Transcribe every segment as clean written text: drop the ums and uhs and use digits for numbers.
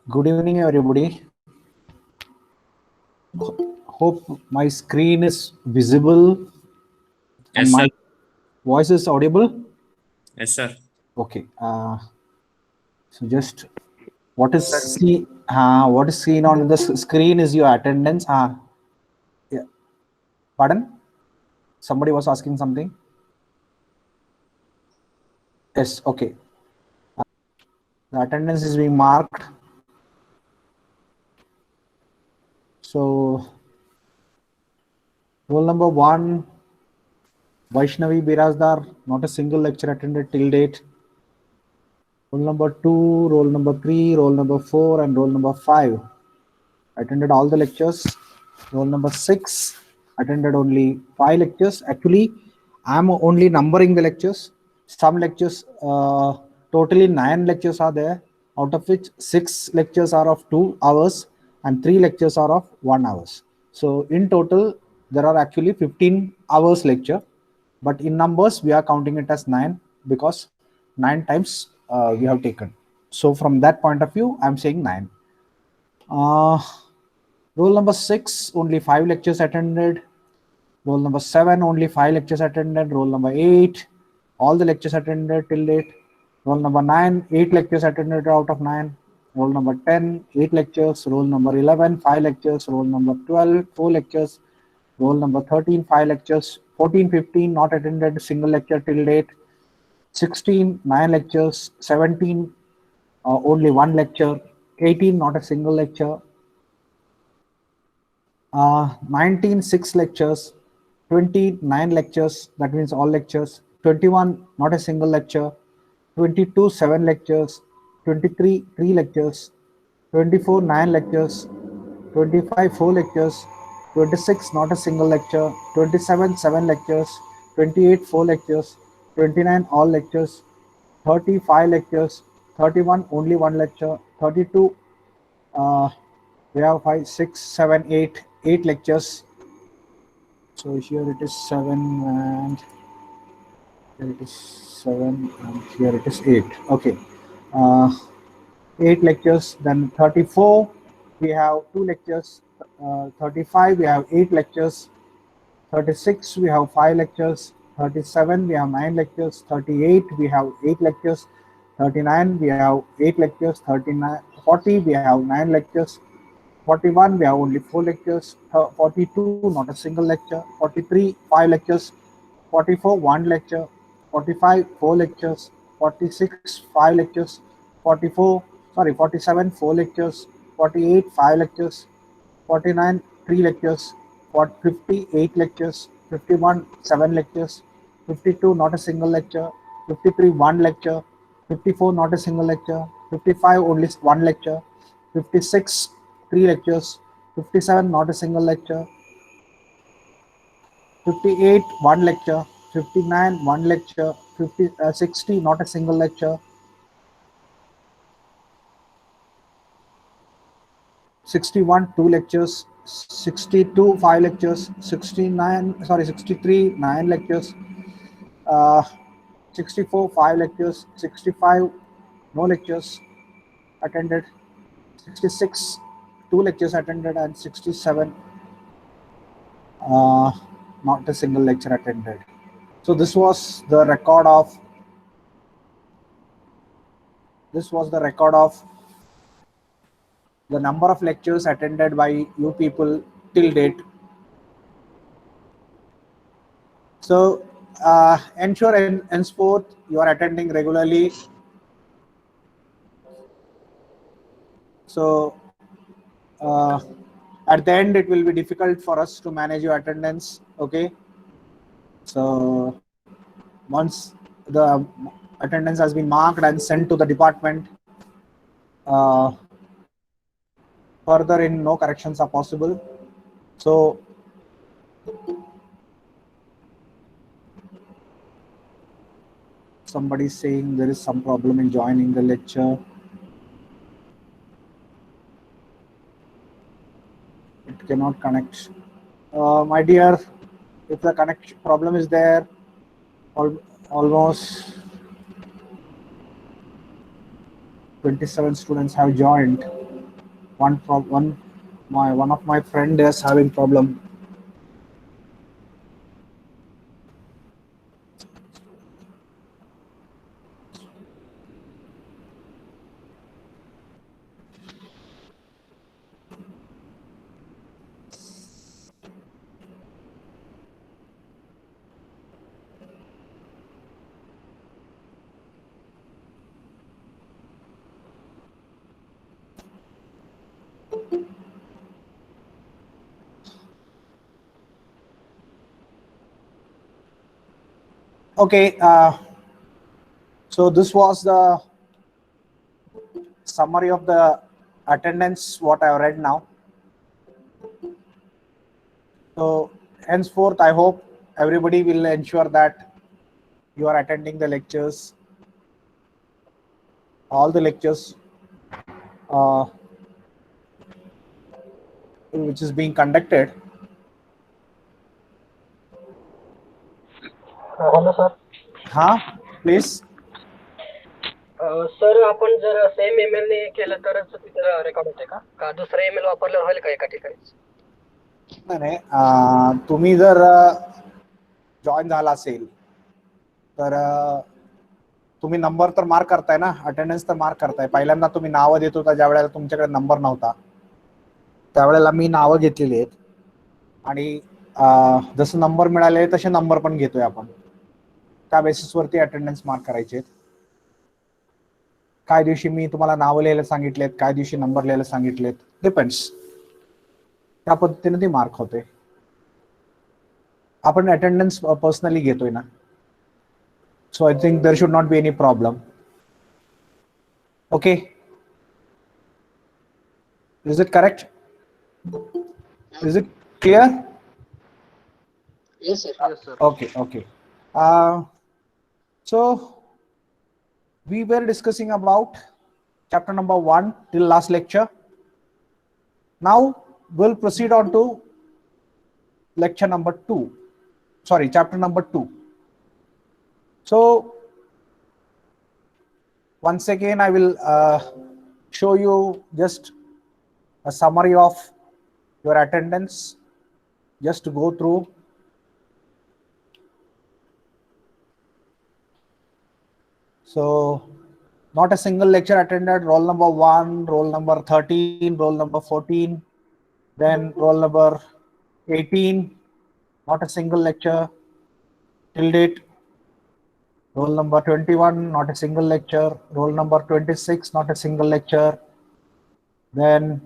Good evening, everybody. Hope my screen is visible and Yes, sir. my voice is audible. Yes, sir. Okay. So just what is seen on the screen is your attendance. Yeah. Pardon? Somebody was asking something. Yes. Okay. The attendance is being marked. So roll number 1, Vaishnavi Birazdar, not a single lecture attended till date. Roll number 2, roll number 3, roll number 4, and roll number 5 attended all the lectures. Roll number 6 attended only 5 lectures. Actually, I'm only numbering the lectures. Some lectures, totally 9 lectures are there, out of which 6 lectures are of 2 hours and 3 lectures are of 1 hour. So in total, there are actually 15 hours lecture, but in numbers we are counting it as 9 because 9 times we have taken. So from that point of view, I'm saying 9. uh, Roll number 6 only 5 lectures attended. Roll number 7 only 5 lectures attended. Roll number 8 all the lectures attended till date. Roll number 9 8 lectures attended out of 9. Roll number 10 8 lectures. Roll number 11 5 lectures. Roll number 12 4 lectures. Roll number 13 5 lectures. 14 15 not attended single lecture till date. 16 9 lectures. 17 only 1 lecture. 18 not a single lecture. 19 6 lectures, 29 lectures, that means all lectures, 21 not a single lecture, 22 7 lectures, 23 3 lectures, 24 9 lectures, 25 4 lectures, 26 not a single lecture, 27 7 lectures, 28 4 lectures, 29 all lectures, 30 5 lectures, 31 only 1 lecture, 32 uh, we have 5 6 7 8 8 lectures. So here it is 7 and here it is 7 and here it is 8. Okay. Uh, 8 lectures. Then 34 we have 2 lectures. 35 we have 8 lectures. 36 we have 5 lectures. 37 we have 9 lectures. 38 we have 8 lectures. 39 we have 8 lectures. 39 40 we have 9 lectures. 41 we have only 4 lectures. 42 not a single lecture. 43 5 lectures. 44 1 lecture. 45 4 lectures. 46 5 lectures. 47 4 lectures. 48 5 lectures. 49 3 lectures. 58 lectures. 51 7 lectures. 52 not a single lecture. 53 1 lecture. 54 not a single lecture. 55 only 1 lecture. 56 3 lectures. 57 not a single lecture. 58 1 lecture. 59 1 lecture. 60 not a single lecture. 61 2 lectures. 62 5 lectures. 63 9 lectures. uh, 64 5 lectures. 65 no lectures attended. 66 2 lectures attended, and 67 uh, not a single lecture attended. So this was the record of the number of lectures attended by you people till date. So ensure henceforth you are attending regularly. So uh, at the end it will be difficult for us to manage your attendance. Okay. So once the attendance has been marked and sent to the department, uh, further in no corrections are possible. So somebody is saying there is some problem in joining the lecture. It cannot connect. My dear, if the connection problem is there, almost 27 students have joined. One of my friend is having problem. Okay, so this was the summary of the attendance what I have read now. So henceforth, I hope everybody will ensure that you are attending the lectures, all the lectures which is being conducted. Hello sir. Please. Sir आपण जर same email ने केलं तरच तिथं record होते का दुसरा email वापरलं होईल का एका ठिकाणी? नाही, तुम्ही जर जॉईन झाला असेल तर तुम्ही नंबर तर मार्क करताय ना, अटेंडन्स तर मार्क करताय. पहिल्यांदा तुम्ही नावं देत होता ज्या वेळेला तुमच्याकडे नंबर नव्हता, त्यावेळेला मी नावं घेतलेली आहेत आणि जसं नंबर मिळाले तसे नंबर पण घेतोय आपण. त्या बेसिसवरती अटेंडन्स मार्क करायचे. काय दिवशी मी तुम्हाला नावं लिहायला सांगितलेत, काय दिवशी नंबर लिहायला सांगितलेत, डिपेंड्स. त्या पद्धतीने ती मार्क होते. आपण अटेंडन्स पर्सनली घेतोय ना, so I think there should not be any problem. Okay, is it correct? Is it clear? Yes sir. Yes sir. Okay. So we were discussing about chapter number 1 till last lecture. Now we'll proceed on to lecture number 2. Sorry, chapter number 2. So once again I will show you just a summary of your attendance, just to go through. So not a single lecture attended. Roll number 1, roll number 13, roll number 14, then roll number 18, not a single lecture till date. Roll number 21, not a single lecture. Roll number 26, not a single lecture. Then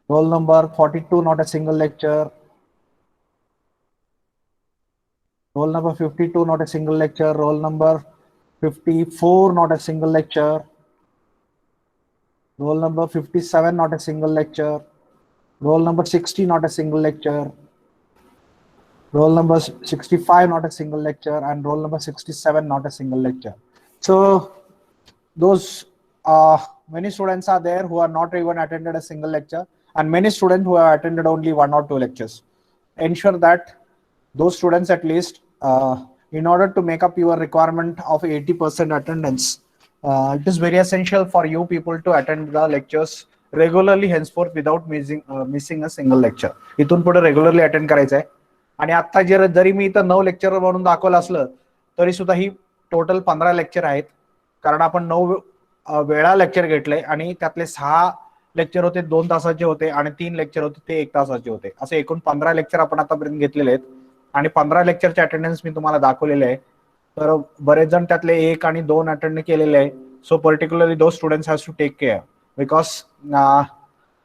roll number 42, not a single lecture. Roll number 52, not a single lecture. Roll number 54, not a single lecture. Roll number 57, not a single lecture. Roll number 60, not a single lecture. Roll number 65, not a single lecture. And roll number 67, not a single lecture. So those many students are there who are not even attended a single lecture, and many students who have attended only 1 or 2 lectures. Ensure that those students at least, in order to make up your requirement of 80% attendance, it is very essential for you people to attend the lectures regularly henceforth without missing a single lecture. इथून पुढे regularly attend करायचं आहे. आणि आता जरी मी इथं 9 lecture म्हणून दाखवलं असलं तरी सुद्धा ही टोटल 15 लेक्चर आहेत, कारण आपण 9 वेळा लेक्चर घेतले आणि त्यातले 6 लेक्चर होते 2 तासाचे होते आणि 3 लेक्चर होते ते 1 तासाचे होते. असे एकूण 15 लेक्चर आपण आतापर्यंत घेतलेले आहेत आणि 15 लेक्चरचे अटेंडन्स मी तुम्हाला दाखवलेले आहे. तर बरेच जण त्यातले 1 आणि 2 अटेंड केलेले आहे. So particularly those students has to take care, because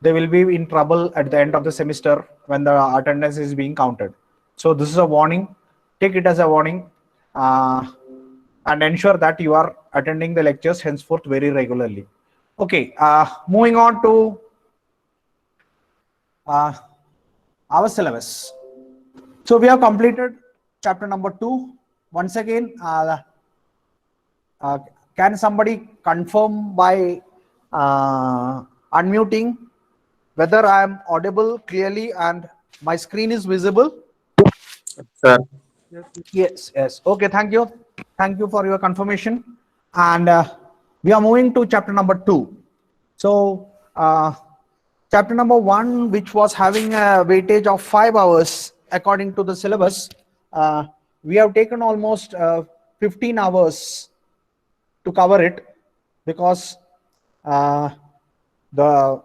they will be in trouble at the end of the semester when the attendance is being counted. So this is a warning. Take it as a warning, and ensure that you are attending the lectures henceforth very regularly. Okay, moving on to our syllabus. So we have completed chapter number 2. Once again, can somebody confirm by unmuting whether I am audible clearly and my screen is visible? Sir. Yes. Okay, thank you for your confirmation. And we are moving to chapter number 2. So chapter number 1, which was having a weightage of 5 hours according to the syllabus, we have taken almost 15 hours to cover it, because the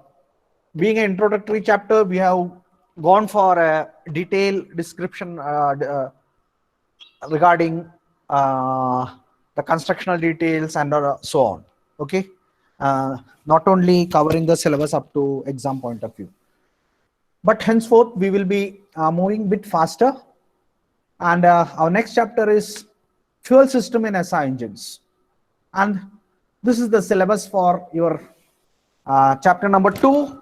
being an introductory chapter, we have gone for a detailed description regarding the constructional details and so on. Okay, not only covering the syllabus up to exam point of view, but henceforth we will be moving a bit faster. And our next chapter is fuel system in SI engines, and this is the syllabus for your chapter number 2,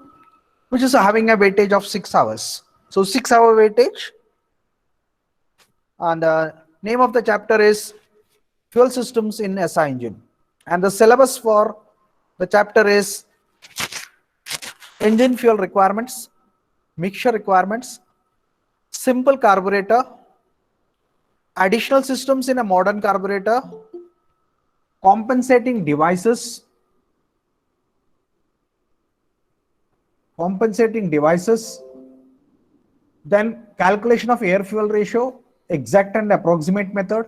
which is having a weightage of 6 hours. So 6-hour weightage, and the name of the chapter is fuel systems in SI engine, and the syllabus for the chapter is engine fuel requirements, mixture requirements, simple carburetor, additional systems in a modern carburetor, compensating devices, then calculation of air fuel ratio, exact and approximate method,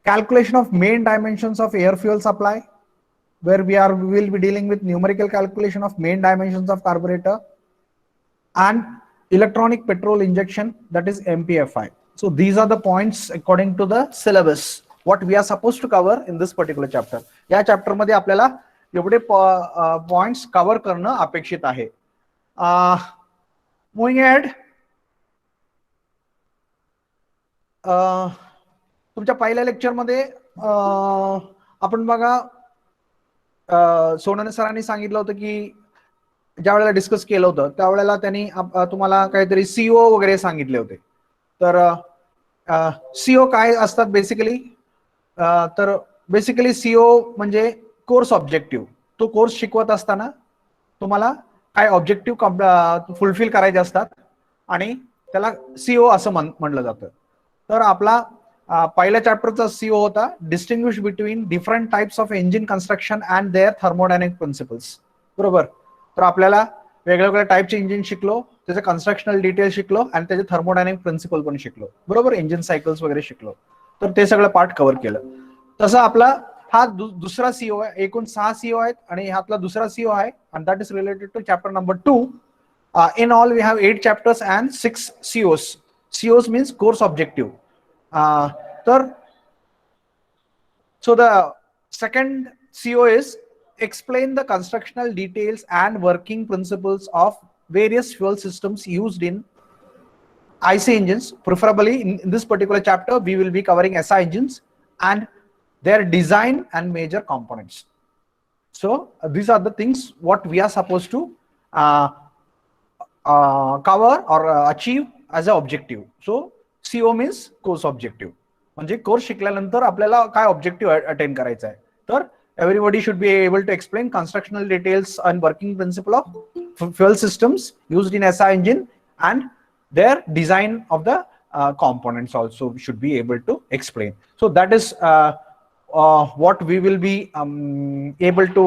calculation of main dimensions of air fuel supply, where we will be dealing with numerical calculation of main dimensions of carburetor, and electronic petrol injection, that is MPFI. So these are the points according to the syllabus what we are supposed to cover in this particular chapter. या chapter मध्ये आपल्याला एवढे points cover करणं अपेक्षित आहे. Moving ahead, तुमच्या पहिल्या lecture मध्ये आपण बघा सोनने सरांनी सांगितलं होतं की ज्या वेळेला डिस्कस केलं होतं त्यावेळेला त्यांनी तुम्हाला काहीतरी सीओ वगैरे सांगितले होते. तर सीओ काय असतात बेसिकली, तर बेसिकली सीओ म्हणजे कोर्स ऑब्जेक्टिव्ह. तो कोर्स शिकवत असताना तुम्हाला काय ऑब्जेक्टिव्ह फुलफिल करायचे असतात आणि त्याला सीओ असं म्हणलं जातं. तर आपला पहिल्या चॅप्टरचा सीओ होता distinguish between different types of engine construction and their thermodynamic principles. बरोबर. तर आपल्याला वेगवेगळ्या टाइपचे इंजिन शिकलो, त्याचे कन्स्ट्रक्शनल डिटेल शिकलो आणि त्याचे थर्मोडायनेमिक प्रिन्सिपल पण शिकलो. बरोबर. इंजिन सायकल्स वगैरे शिकलो. तर ते सगळं पार्ट कव्हर केलं. तसं आपला हा दुसरा सीओ आहे. एकूण 6 सीओ आहेत आणि ह्यातला दुसरा सीओ आहे and that is related to chapter number 2. In all we have 8 chapters and 6 COs. COs means course objective. So the second CO is explain the constructional details and working principles of various fuel systems used in IC engines. Preferably in this particular chapter we will be covering SI engines and their design and major components. So these are the things what we are supposed to cover or achieve as an objective. So CO means course objective. म्हणजे course शिकल्यानंतर आपल्याला काय objective attain करायचा आहे. तर everybody should be able to explain constructional details and working principle of fuel systems used in SI engine and their design of the components also should be able to explain. So that is what we will be able to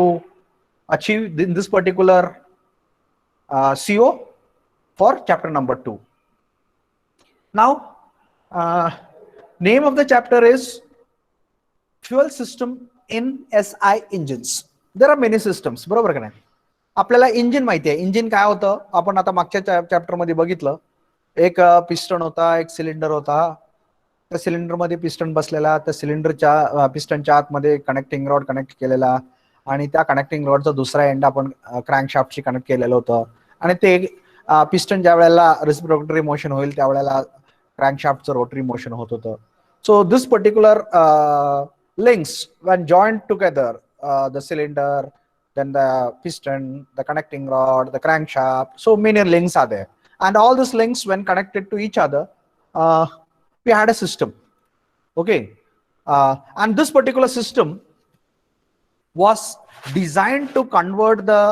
achieve in this particular CO for chapter number 2. Now name of the chapter is fuel system in SI engines. There are many systems. बरोबर का नाही. आपल्याला engine माहिती आहे. Engine काय होतं आपण आता मागच्या चॅप्टर मध्ये बघितलं. एक पिस्टन होता, एक सिलेंडर होता. त्या सिलेंडर मध्ये पिस्टन बसलेला, त्या सिलेंडरच्या पिस्टनच्या आतमध्ये कनेक्टिंग रॉड कनेक्ट केलेला आणि त्या कनेक्टिंग रॉडचा दुसरा एंड आपण क्रँकशाफ्टशी कनेक्ट केलेलं होतं आणि ते पिस्टन ज्या वेळेला रेसिप्रोकेटरी मोशन होईल त्यावेळेला क्रँकशाफ्टचं रोटरी मोशन होत होतं. So this particular links when joined together, the cylinder, then the piston, the connecting rod, the crankshaft, so many links are there, and all these links when connected to each other, we had a system. Okay, and this particular system was designed to convert the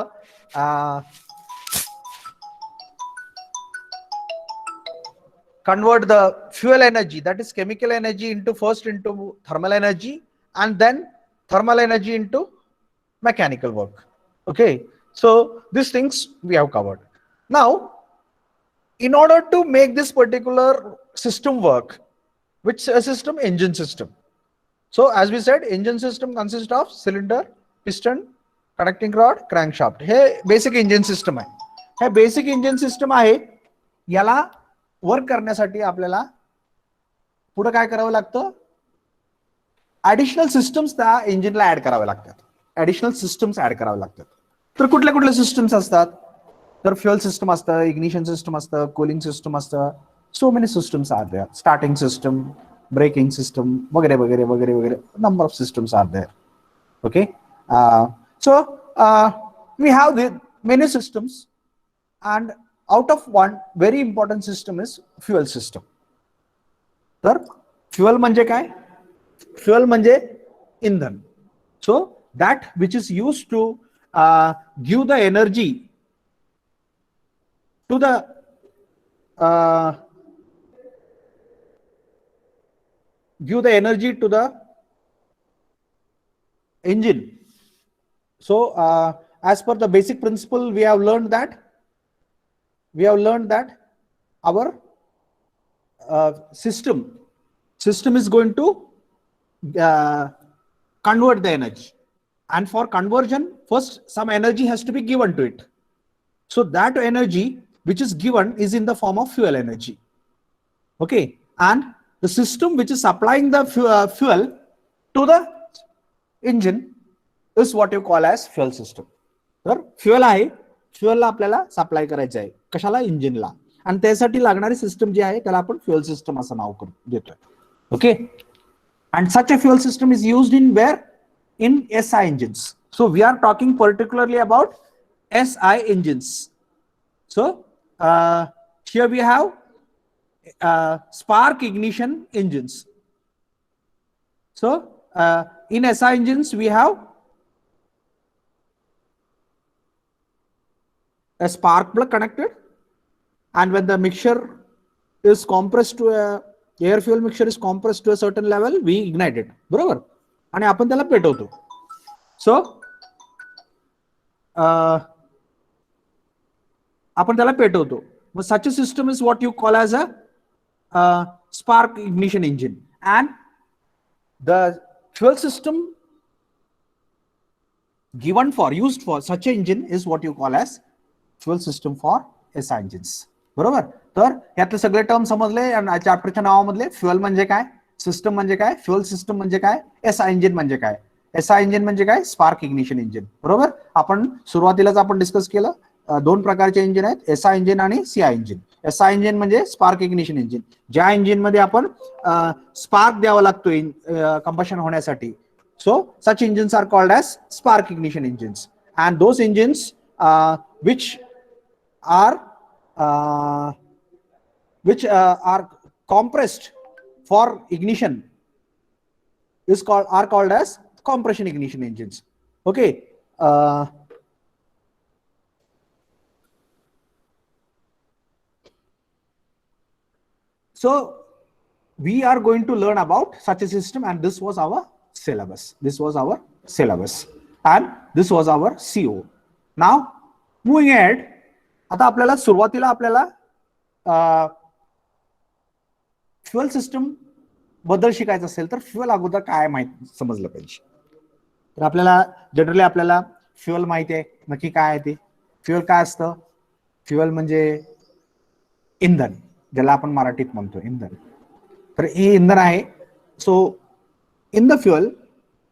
fuel energy, that is chemical energy, into thermal energy and then thermal energy into mechanical work. Okay, So these things we have covered. Now, in order to make this particular system work, which system? Engine system. So as we said, engine system consists of cylinder, piston, connecting rod, crankshaft. हे basic engine system आहे. हे basic engine system आहे. याला work करण्यासाठी आपल्याला पुढे काय करावं लागतं? ऍडिशनल सिस्टम्स त्या इंजिनला ऍड करावे लागतात. ऍडिशनल सिस्टम्स ऍड करावे लागतात. तर कुठल्या कुठल्या सिस्टम्स असतात? तर फ्युअल सिस्टम असतं, इग्निशन सिस्टम असतं, कूलिंग सिस्टम असतं. So many systems are there. Starting system, braking system, वगैरे वगैरे वगैरे वगैरे. Number of systems are there. Okay. So we have the many systems, and out of one very important system is fuel system. तर fuel म्हणजे काय? Fuel म्हणजे इंधन. So that which is used to give the energy to the give the energy to the engine. So as per the basic principle, we have learned that our system is going to convert the energy, and for conversion first some energy has to be given to it. So that energy which is given is in the form of fuel energy. Okay. And the system which is supplying the fuel to the engine is what you call as fuel system. तर fuel आहे, फ्युएलला आपल्याला supply करायचं आहे कशाला? इंजिनला. आणि त्यासाठी लागणारी system जी आहे त्याला आपण फ्युएल सिस्टम असं नाव देतोय. Okay. And such a fuel system is used in where? In SI engines. So we are talking particularly about SI engines. So here we have spark ignition engines. So in SI engines we have a spark plug connected, and when the mixture is compressed to air fuel mixture is compressed to a certain level, we ignite it. बरोबर? आणि आपण त्याला पेटवतो. So आपण त्याला पेटवतो. मग such a system is what you call as a spark ignition engine, and the fuel system given for used for such an engine is what you call as fuel system for SI engines. बरोबर? तर यातले सगळे term समजले. आणि चॅप्टरच्या नावामधले fuel म्हणजे काय, system म्हणजे काय, फ्युएल सिस्टम म्हणजे काय, SI इंजिन म्हणजे काय. SI इंजिन म्हणजे काय? Spark ignition engine. बरोबर? आपण सुरुवातीलाच आपण डिस्कस केलं दोन प्रकारचे इंजिन आहेत, SI इंजिन आणि CI इंजिन. SI इंजिन म्हणजे स्पार्क इग्निशन इंजिन, ज्या इंजिन मध्ये आपण स्पार्क द्यावा लागतो कंबशन होण्यासाठी. So such engines are called as spark ignition engines, and those engines which are compressed for ignition are called as compression ignition engines. Okay. So we are going to learn about such a system, and this was our syllabus. This was our syllabus, and this was our CO. Now moving ahead, आता आपल्याला सुरुवातीला आपल्याला fuel system बद्दल शिकायचं असेल तर fuel अगोदर काय माहिती समजलं पाहिजे. तर आपल्याला जनरली आपल्याला फ्युएल माहिती आहे नक्की काय आहे ते. फ्युएल काय असतं? फ्युएल म्हणजे इंधन, ज्याला आपण मराठीत म्हणतो इंधन. तर हे इंधन आहे. So in the fuel,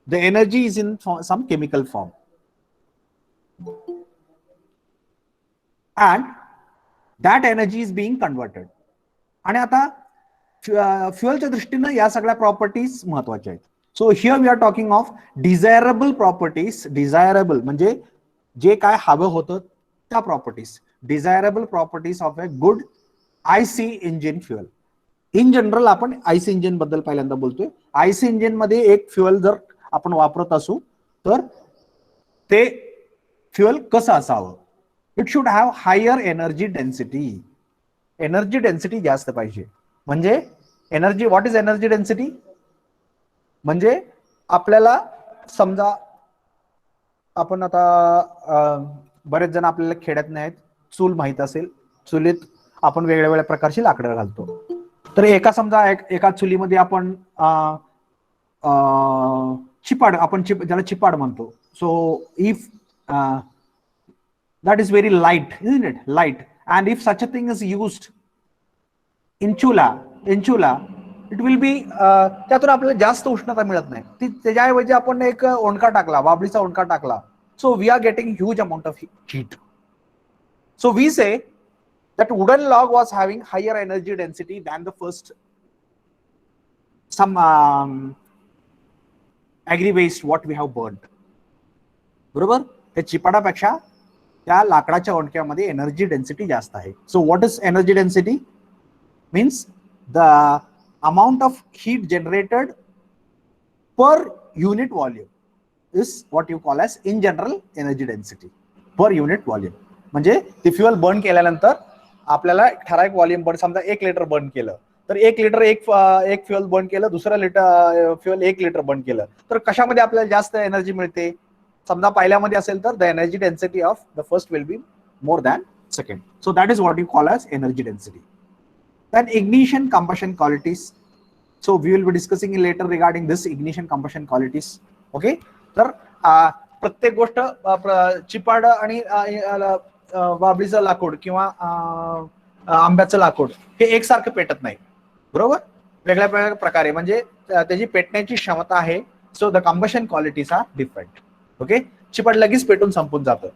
the energy is in some chemical form, and that energy is being converted. आणि आता फ्युएलच्या दृष्टीने या सगळ्या प्रॉपर्टीज महत्वाच्या आहेत. So here we are talking of desirable properties. Desirable म्हणजे जे काय हवं होतं त्या properties. Desirable properties of a good IC engine fuel. In general आपण आयसी इंजिन बद्दल पहिल्यांदा बोलतोय. आयसी इंजिन मध्ये एक फ्युएल जर आपण वापरत असू तर ते फ्युएल कसं असावं? It should have higher energy density. Energy density जास्त पाहिजे. म्हणजे energy, what is energy density? म्हणजे आपल्याला समजा आपण आता बरेच जण आपल्याला खेड्यात नाहीत, चूल माहित असेल, चुलीत आपण वेगळ्या वेगळ्या प्रकारची लाकडं घालतो. तर एका समजा एका चुलीमध्ये आपण चिपाड, आपण ज्याला चिपाड म्हणतो. So if that is very light, isn't it? Light. And if such a thing is used in chula, it will be त्यातून आपल्याला जास्त उष्णता मिळत नाही. त्याच्याऐवजी आपण एक ओंडका टाकला, बाबळीचा ओंडका टाकला, so we are getting huge amount of heat. So we say that wooden log was having higher energy density than the first some agri waste what we have burned. बरोबर? त्या चिपाडापेक्षा त्या लाकडाच्या ओंडक्यामध्ये एनर्जी डेन्सिटी जास्त आहे. So what is energy density? Means the amount of heat generated per unit volume is what you call as in general energy density per unit volume. म्हणजे ते fuel burn केल्यानंतर आपल्याला ठराविक व्हॉल्यूम बर्न, समजा 1 litre burn केलं तर 1 litre एक fuel burn केलं, दुसरं लिटर फ्युअल 1 लिटर बर्न केलं तर कशामध्ये आपल्याला जास्त एनर्जी मिळते? समजा पहिल्यामध्ये असेल तर the energy density of the first will be more than second. So that is what you call as energy density. Then ignition combustion qualities. So we will be discussing in later regarding this ignition combustion qualities. Okay. तर प्रत्येक गोष्ट चिपाड आणि बाबळीचं लाकूड किंवा आंब्याचं लाकूड हे एकसारखं पेटत नाही, बरोबर? वेगळ्या वेगळ्या प्रकारे, म्हणजे त्याची पेटण्याची क्षमता आहे. So the combustion qualities are different. Okay. चिपाड लगेच पेटून संपून जातं,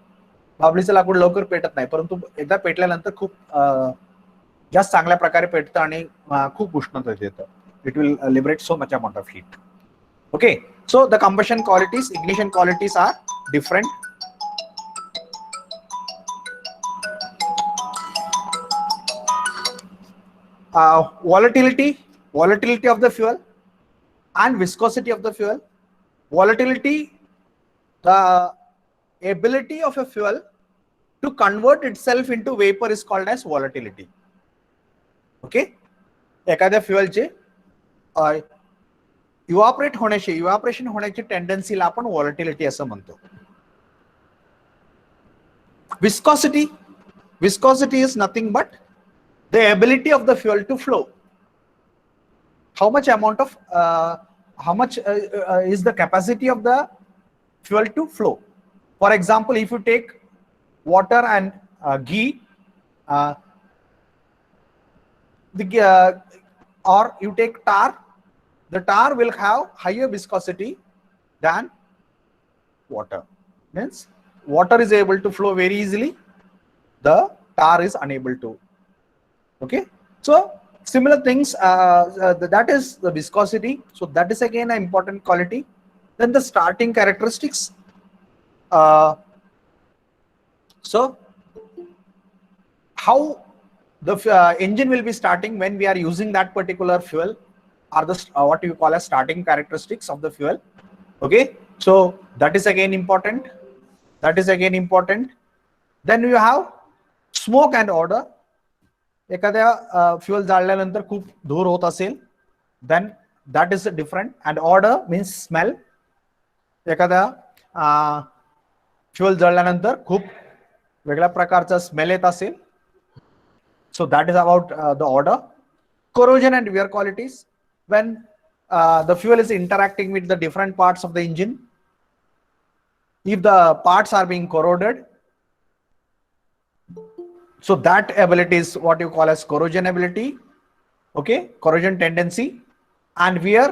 बाबळीचं लाकूड लवकर पेटत नाही, परंतु एकदा पेटल्यानंतर खूप जास्त चांगल्या प्रकारे पेटतं आणि खूप उष्णता देतं. It will liberate so much amount of heat. Okay. So the combustion qualities, ignition qualities are different. Volatility of the fuel and viscosity of the fuel. Volatility, the ability of a fuel to convert itself into vapor is called as volatility. Okay. एखाद्या फ्युअलचे evaporation होण्याची टेंडन्सीला आपण volatility असं म्हणतो. Viscosity is nothing but the ability of the fuel to flow. How much is the capacity of the fuel to flow. For example, if you take water and ghee, or you take tar, the tar will have higher viscosity than water. Means water is able to flow very easily, the tar is unable to. Okay. So similar things, that is the viscosity. So that is again an important quality. Then the starting characteristics. So how the engine will be starting when we are using that particular fuel are the what you call as starting characteristics of the fuel. Okay. So that is again important. Then you have smoke and odor. एखाद्या fuel जाळल्यानंतर खूप धूर होत असेल, then that is different. And odor means smell. एखाद्या fuel जळल्यानंतर खूप वेगळ्या प्रकारचा smell येत असेल, so that is about the odor. Corrosion and wear qualities. When the fuel is interacting with the different parts of the engine, if the parts are being corroded, so that ability is what you call as corrosion ability. Okay. Corrosion tendency. And wear,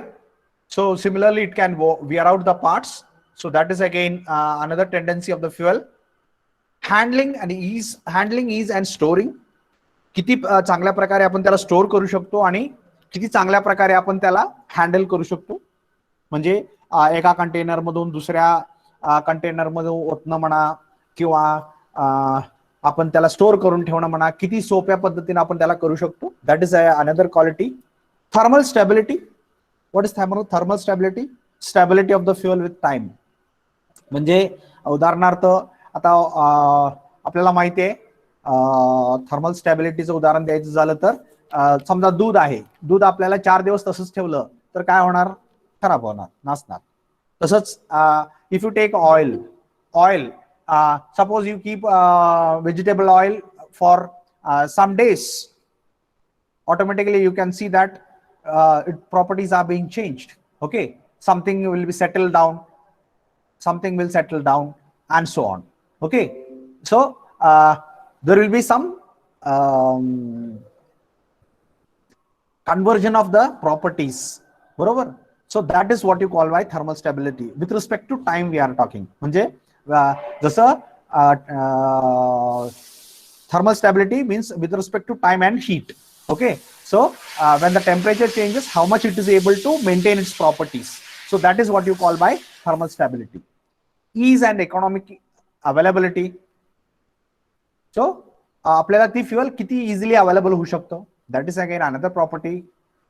so similarly it can wear out the parts, so that is again another tendency of the fuel. Handling ease and storing. किती चांगल्या प्रकारे आपण त्याला store करू शकतो आणि किती चांगल्या प्रकारे आपण त्याला हँडल करू शकतो. म्हणजे एका कंटेनर मधून दुसऱ्या कंटेनर मध्ये ओतणं म्हणा किंवा आपण त्याला स्टोअर करून ठेवणं म्हणा, किती सोप्या पद्धतीने आपण त्याला करू शकतो. That is another quality. Thermal stability. What is thermal stability? Stability of the fuel with time. म्हणजे उदाहरणार्थ आता आपल्याला माहिती आहे, थर्मल स्टॅबिलिटीचं उदाहरण द्यायचं झालं तर समजा दूध आहे, दूध आपल्याला 4 दिवस तसंच ठेवलं तर काय होणार? खराब होणार, नासणार. तसंच if you take oil suppose you keep vegetable oil for some days, automatically you can see that its properties are being changed. Okay, something will be settled down, something will settle down, and so on. Okay, so there will be some conversion of the properties, बरोबर. So that is what you call by thermal stability. With respect to time we are talking, म्हणजे जसं thermal stability means with respect to time and heat. Okay, so when the temperature changes, how much it is able to maintain its properties. So that is what you call by thermal stability. Ease and economic availability. So आपल्याला ती fuel किती easily available होऊ शकतो, that is again another property.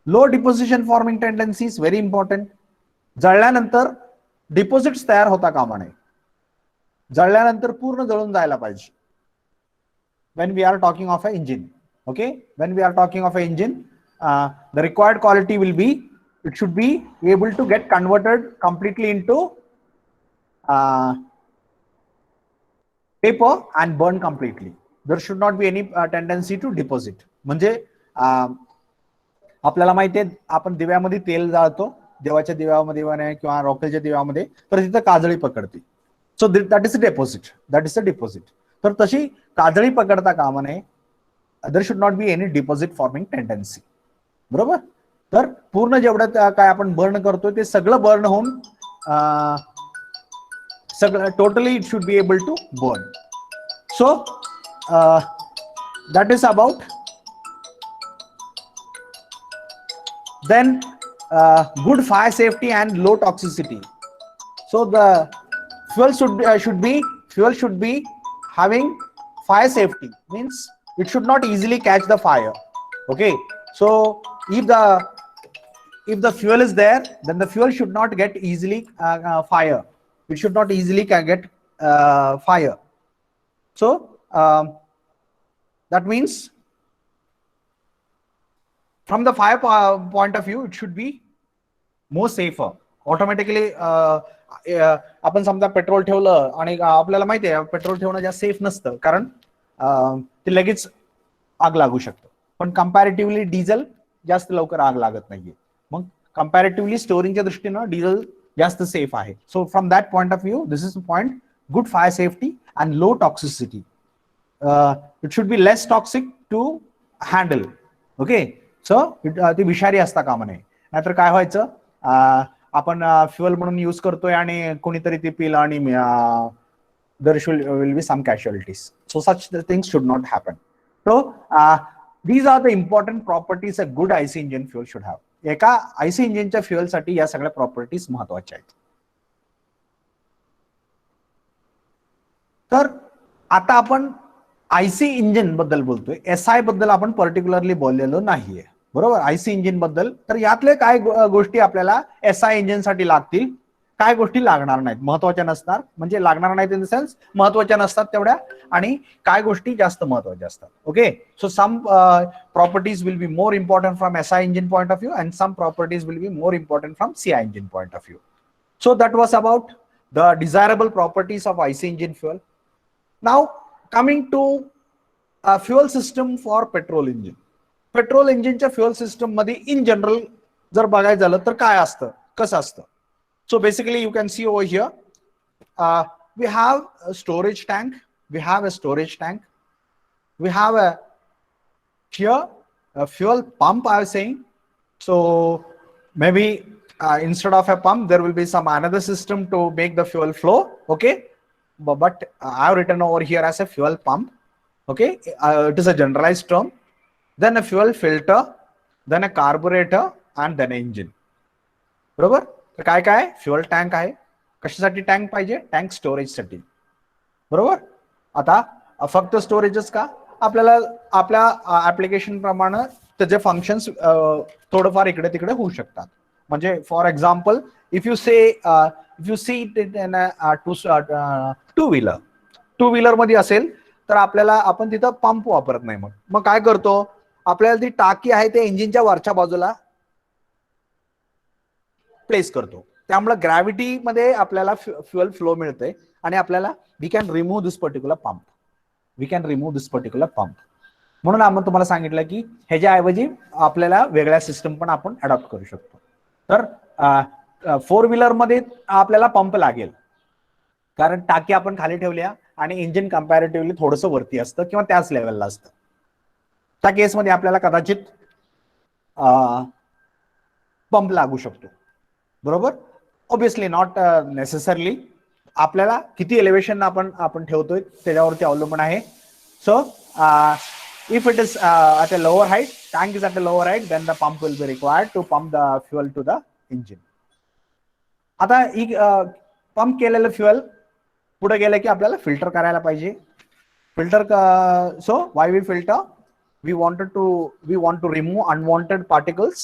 Low deposition forming tendency is very important. जळल्यानंतर deposits तयार होता कामा नये, जळल्यानंतर पूर्ण जळून जायला पाहिजे. when we are talking of an engine, okay, when we are talking of an engine, the required quality will be, it should be able to get converted completely into paper and burn completely. There should not be any tendency to deposit. म्हणजे आपल्याला माहिती आहे, आपण दिव्यामध्ये तेल जाळतो, देवाच्या दिव्यामध्ये किंवा रॉकेलच्या दिव्यामध्ये, तर तिथं काजळी पकडते. So that is a deposit, that is a deposit. तर तशी काजळी पकडता कामा नये. There should not be any deposit forming tendency, बरोबर. तर पूर्ण जेवढं काय आपण बर्न करतोय ते सगळं बर्न होऊन सगळं totally it should be able to burn. So that is about. Then good fire safety and low toxicity. So the fuel should be having fire safety, means it should not easily catch the fire. Okay, so if the fuel is there, then the fuel should not get easily fire. It should not easily get fire. So that means from the fire point of view, it should be more safer. Automatically आपण समजा petrol ठेवलं आणि आपल्याला माहिती आहे petrol ठेवणं जास्त safe नसतं, कारण ते लगेच आग लागू शकतं. पण कंपॅरेटिव्हली डिझेल जास्त लवकर आग लागत नाहीये. मग कंपॅरेटिव्हली स्टोरिंगच्या दृष्टीनं डिझेल जास्त सेफ आहे. So from that point of view, this is the point. Good fire safety and low toxicity. It should be less toxic to handle. Okay, so ती विषारी असता कामा नये. नाहीतर काय व्हायचं, आपण फ्युएल म्हणून यूज करतोय आणि कोणीतरी ते पिलं आणि there will be some casualties. So such things should not happen. So these are the important properties a good IC engine fuel should have. एका IC इंजिनच्या फ्युएल साठी या सगळ्या प्रॉपर्टीज महत्वाच्या आहेत. तर आता आपण IC इंजिन बद्दल बोलतोय, SI बद्दल आपण पर्टिक्युलरली बोललेलो नाहीये, बरोबर. IC इंजिन बद्दल तर यातले काय गोष्टी आपल्याला SI इंजिन साठी लागतील, काय गोष्टी लागणार नाहीत, महत्वाच्या नसणार. म्हणजे लागणार नाहीत इन द सेन्स महत्वाच्या नसतात तेवढ्या, आणि काय गोष्टी जास्त महत्वाच्या असतात. Okay, so some properties will be more important from SI engine point of view and some properties will be more important from CI engine point of view. So that was about the desirable properties of IC engine fuel. Now coming to fuel system for petrol engine. Petrol इंजिनच्या fuel system मध्ये in general जर बघायचं झालं तर काय असतं, कसं असतं. So basically you can see over here, we have a storage tank, we have a storage tank, we have here a fuel pump, I was saying. So maybe instead of a pump there will be some another system to make the fuel flow. Okay, but I have written over here as a fuel pump. Okay, it is a generalized term. Then a fuel filter, then a carburetor, and then an engine. बरोबर. तर काय काय fuel tank आहे. कशासाठी tank पाहिजे, tank storage साठी, बरोबर. आता फक्त स्टोरेजच का, आपल्याला आपल्या ऍप्लिकेशन प्रमाणे त्याचे फंक्शन्स थोडंफार इकडे तिकडे होऊ शकतात. म्हणजे for example, if you see two wheeler मध्ये असेल तर आपल्याला आपण तिथं पंप वापरत नाही. मग काय करतो, आपल्याला ती टाकी आहे ते इंजिनच्या वरच्या बाजूला प्लेस करतो. त्यामुळे ग्रॅव्हिटीमध्ये आपल्याला फ्युअल फ्लो मिळते आणि आपल्याला we can remove this particular pump. We can remove this particular pump. म्हणून आपण तुम्हाला सांगितलं की ह्याच्याऐवजी आपल्याला वेगळ्या सिस्टम पण आपण अडॉप्ट करू शकतो. तर 4 व्हीलरमध्ये आपल्याला पंप लागेल, कारण टाकी आपण खाली ठेवल्या आणि इंजिन कम्पॅरेटिव्हली थोडंसं वरती असतं किंवा त्याच लेवलला असतं. त्या केसमध्ये आपल्याला कदाचित पंप लागू शकतो. बरोबर. Obviously not necessarily. आपल्याला किती एलिव्हेशन आपण ठेवतोय त्याच्यावरती अवलंबून आहे. So if it is at a lower height, tank is at a lower height, then the pump will be required to pump the fuel to the engine. आता pump केलेलं fuel पुढे गेलं की आपल्याला फिल्टर करायला पाहिजे. Filter so why we filter? We want to remove unwanted particles,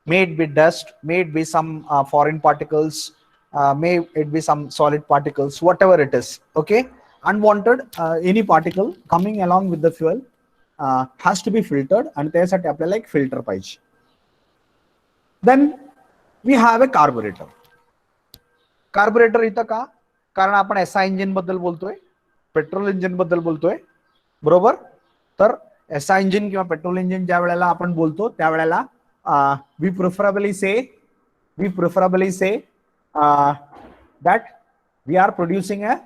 may it be dust, may it be some foreign particles, may it be some solid particles, whatever it is. Okay, unwanted any particle coming along with the fuel has to be filtered, and त्यासाठी आपल्याला एक filter पाहिजे. Then we have a carburetor. Carburettor इथं का? कारण आपण SI engine बद्दल बोलतोय, पेट्रोल इंजिन बद्दल बोलतोय. बरोबर. तर एसआय इंजिन किंवा पेट्रोल इंजिन ज्या वेळेला आपण बोलतो त्यावेळेला we preferably say that we are producing a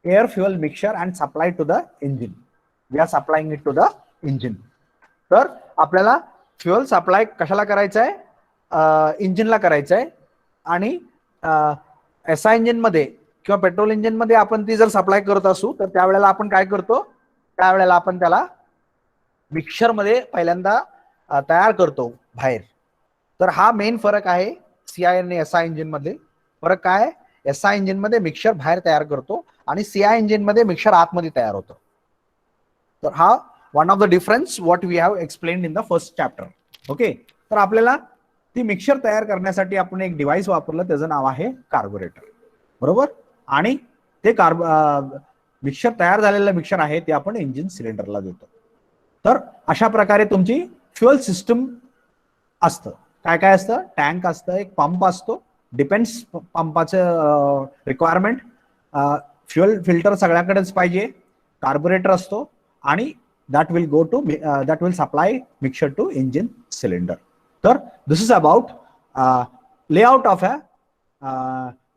air fuel mixture and supply to the engine. We are supplying it to the engine. तर आपल्याला फ्युअल सप्लाय कशाला करायचं आहे? इंजिनला करायचं आहे. आणि एसआय इंजिन मध्ये किंवा पेट्रोल इंजिन मध्ये आपण ती जर सप्लाय करत असू तर त्यावेळेला आपण काय करतो? त्यावेळेला आपण त्याला मिक्सर मध्ये पहिल्यांदा तयार करतो बाहेर. तर हा मेन फरक आहे सीआय आणि एसआय इंजिन मध्ये. फरक काय? एसआय इंजिन मध्ये मिक्सर बाहेर तयार करतो आणि सीआय इंजिन मध्ये मिक्सर आतमध्ये तयार होतं. तर हा one of the difference what we have explained in the first chapter. Okay. तर आपल्याला ती मिक्सर तयार करण्यासाठी आपण एक डिव्हाइस वापरलं, त्याचं नाव आहे कार्बोरेटर. बरोबर. आणि ते मिक्सर तयार झालेलं मिक्सर आहे ते आपण इंजिन सिलेंडरला देतो. तर अशा प्रकारे तुमची फ्युअल सिस्टम असतं. काय काय असतं? टँक असतं, एक पंप असतो, डिपेंड्स पंपाचं रिक्वायरमेंट. फ्युअल फिल्टर सगळ्याकडेच पाहिजे, कार्बोरेटर असतो आणि that will supply mixture to engine cylinder. So this is about layout of a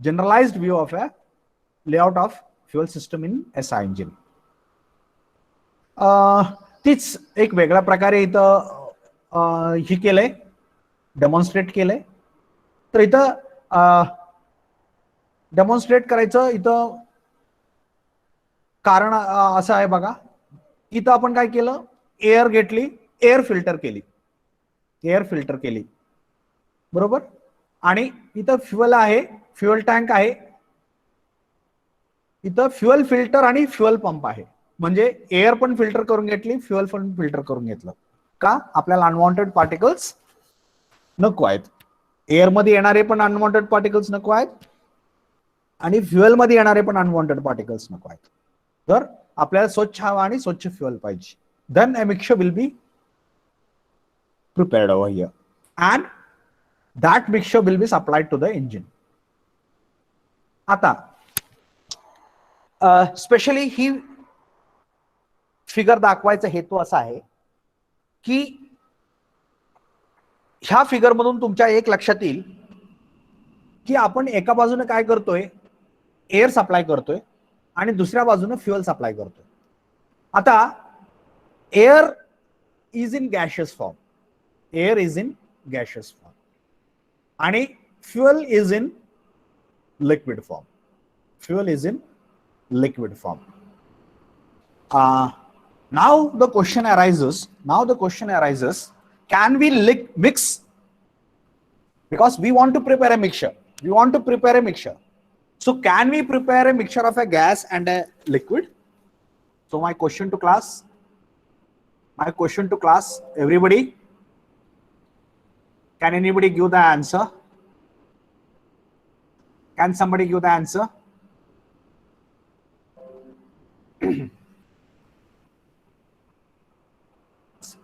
generalized view of a layout of fuel system in SI engine. तीच एक वेगळ्या प्रकारे इथं ही केलंय, डेमॉन्स्ट्रेट केलंय. तर इथं डेमॉन्स्ट्रेट करायचं इथं कारण असं आहे बघा. इथं आपण काय केलं? एअर घेतली, एअर फिल्टर केली. बरोबर. आणि इथं फ्युअल आहे, फ्युअल टँक आहे. इथं फ्युअल फिल्टर आणि फ्युअल पंप आहे. म्हणजे एअर पण फिल्टर करून घेतली, फ्युअल पण फिल्टर करून घेतलं. का? आपल्याला अनवॉन्टेड पार्टिकल्स नको आहेत. एअर मध्ये येणारे पण अनवॉन्टेड पार्टिकल्स नको आहेत आणि फ्युअल मध्ये येणारे पण अनवॉन्टेड पार्टिकल्स नको आहेत. तर आपल्याला स्वच्छ हवा आणि स्वच्छ फ्युअल पाहिजे. Then a mixture will be prepared over here and that mixture will be supplied to the engine. आता स्पेशली ही फिगर दाखवायचा हेतू असा आहे की ह्या फिगर मधून तुमच्या एक लक्षात येईल की आपण एका बाजूने काय करतोय? एअर सप्लाय करतोय आणि दुसऱ्या बाजूने फ्युअल सप्लाय करतोय. आता air is in gaseous form, air is in gaseous form आणि fuel is in liquid form. Fuel is in liquid form. Now the question arises, can we mix? Because we want to prepare a mixture. So can we prepare a mixture of a gas and a liquid? So my question to class, everybody, can anybody give the answer? Can somebody give the answer?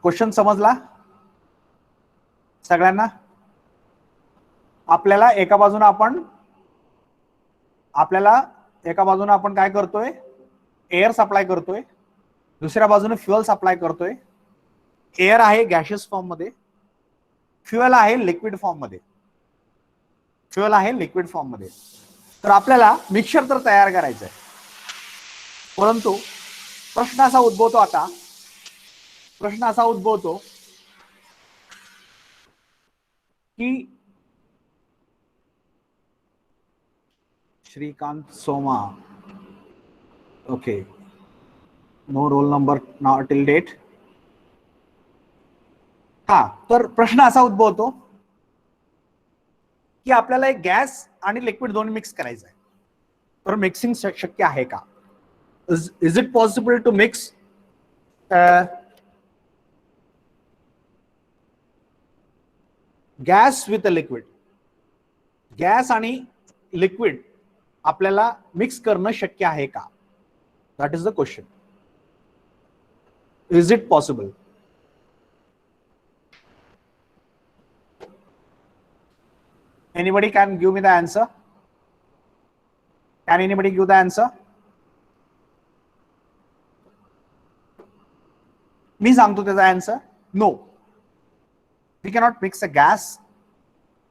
Question समजला सगळ्यांना? आपल्याला एका बाजूने आपण काय करतोय, air supply करतोय, दुसऱ्या बाजूने फ्युअल सप्लाय करतोय. एअर आहे गॅशियस फॉर्म मध्ये, फ्युअल आहे लिक्विड फॉर्म मध्ये. तर आपल्याला मिक्सचर तर तयार करायचं आहे, परंतु प्रश्न असा उद्भवतो की Shrikant Soma, okay, no roll number till date. हा, तर प्रश्न असा उद्भवतो की आपल्याला एक गॅस आणि लिक्विड दोन्ही मिक्स करायचं आहे. तर मिक्सिंग शक्य आहे का? Is it possible to mix gas with a liquid? Gas आणि लिक्विड आपल्याला मिक्स करणं शक्य आहे का? That is the question. Is it possible? Anybody can give me the answer? Can anybody give the answer? मी सांगतो त्याचा answer. No, we cannot mix a gas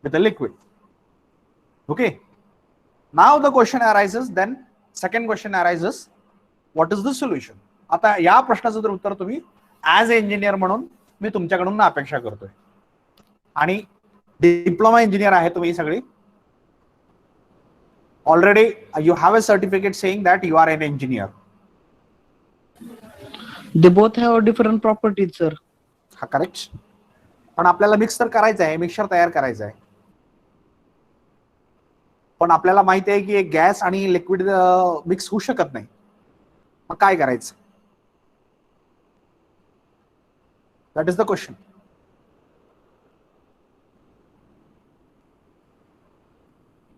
with a liquid. Okay, now the question arises, then second question arises, what is the solution? आता या प्रश्नाचं जर उत्तर तुम्ही as a engineer म्हणून मी तुमच्याकडून अपेक्षा करतोय, आणि डिप्लोमा इंजिनियर आहे तुम्ही सगळी. Already you have a certificate saying that you are an engineer. They both have different properties, sir. हा करेक्ट. पण आपल्याला मिक्स तर करायचं आहे, मिक्सचर तयार करायचं आहे. पण आपल्याला माहिती आहे की एक गॅस आणि लिक्विड मिक्स होऊ शकत नाही. मग काय करायचं? That is the question.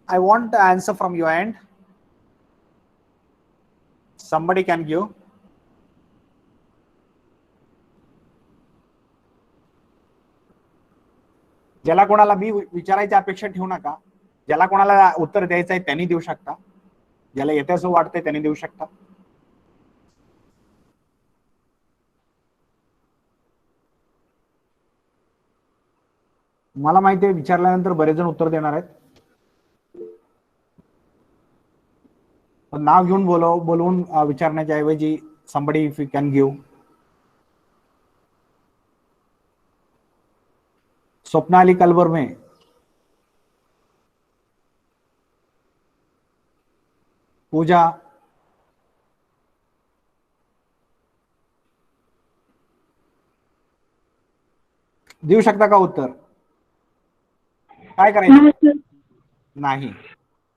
I want the answer from your end. Somebody can give. ज्याला कोणाला मी विचारायची अपेक्षा ठेवू नका. ज्याला कोणाला उत्तर द्यायचं आहे त्यांनी देऊ शकता, ज्याला येते असं वाटतंय त्यांनी देऊ शकता. मला माहिती आहे विचारल्यानंतर बरेच जण उत्तर देणार आहेत, पण नाव घेऊन बोलवून विचारण्याच्या ऐवजी somebody if you can give. Swapnali कलबर्मे, पूजा, देऊ शकता का उत्तर? काय करायचं? नाही.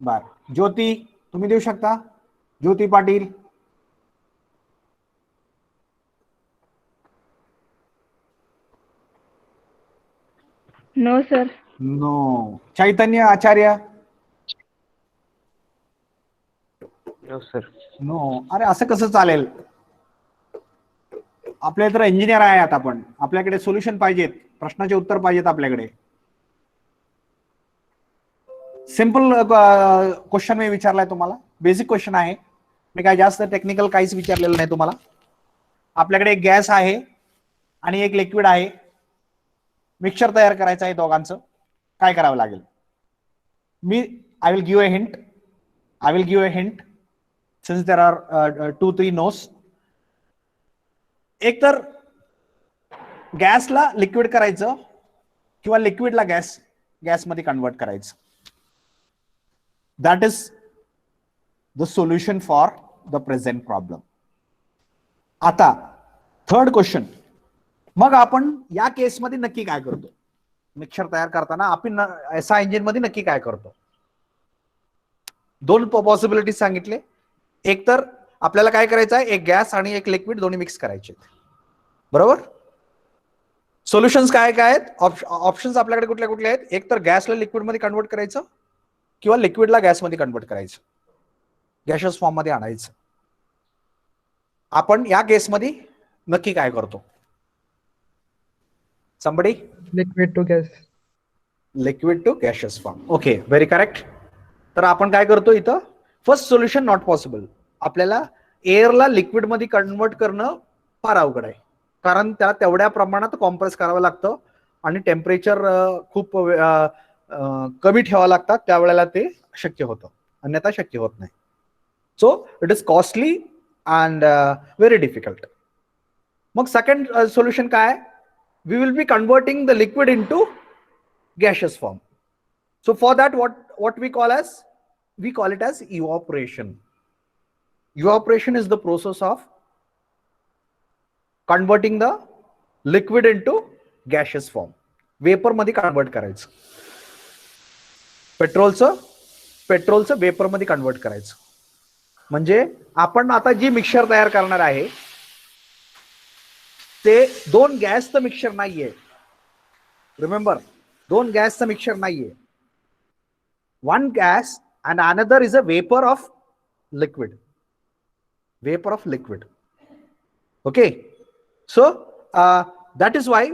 बर, ज्योती तुम्ही देऊ शकता? Jyoti Patil. No sir. No. Chaitanya Acharya? No sir. No. अरे असं कसं चालेल? आपल्या तर इंजिनियर आहे आता, पण आपल्याकडे सोल्युशन पाहिजेत, प्रश्नाचे उत्तर पाहिजेत आपल्याकडे. सिंपल क्वेश्चन मी विचारलाय तुम्हाला, बेसिक क्वेश्चन आहे. मी काय जास्त टेक्निकल काहीच विचारलेलं नाही तुम्हाला. आपल्याकडे एक गॅस आहे आणि एक लिक्विड आहे, मिक्सचर तयार करायचं आहे दोघांचं. काय करावं लागेल? I will give a hint since there are 2-3 nos. एक तर गॅसला लिक्विड करायचं किंवा लिक्विडला गॅसमध्ये कन्वर्ट करायचं. That is the solution for the present problem. आता थर्ड क्वेश्चन, मग आपण या केसमध्ये नक्की काय करतो? मिक्सचर तयार करताना आपण एसआय इंजिन मध्ये नक्की काय करतो? दोन पॉसिबिलिटीज सांगितले. एक तर आपल्याला काय करायचं आहे, एक गॅस आणि एक लिक्विड दोन्ही मिक्स करायचे, बरोबर? सोल्युशन्स काय काय आहेत? ऑप्शन्स आपल्याकडे कुठले कुठले आहेत? एक तर गॅसला लिक्विड मध्ये कन्वर्ट करायचं किंवा लिक्विडला गॅसमध्ये कन्वर्ट करायचं, गॅशियस फॉर्म मध्ये आणायचं. आपण या केसमध्ये नक्की काय करतो? somebody? Liquid to gas. Liquid to gaseous form. Okay, very correct. तर आपण काय करतो इथं, फर्स्ट सोल्युशन नॉट पॉसिबल. आपल्याला एअरला लिक्विड मध्ये कन्वर्ट करणं फार अवघड आहे, कारण त्याला तेवढ्या प्रमाणात कॉम्प्रेस करावं लागतं आणि टेम्परेचर खूप कमी ठेवावं लागतात, त्यावेळेला ते शक्य होतं, अन्यथा शक्य होत नाही. So it is costly and very difficult. मग सेकंड सोल्युशन काय, we will be converting the liquid into gaseous form. So for that, what we call it as evaporation. Evaporation is the process of converting the liquid into gaseous form. Vapor मध्ये convert करायचं. पेट्रोलचं vapour मध्ये convert करायचं. म्हणजे आपण आता जी mixture तयार करणार आहे ते दोन गॅसचं मिक्सचर नाहीये. रिमेंबर, दोन गॅसचं मिक्सचर नाहीये. One gas and another is a vapour of liquid. Okay, so that is why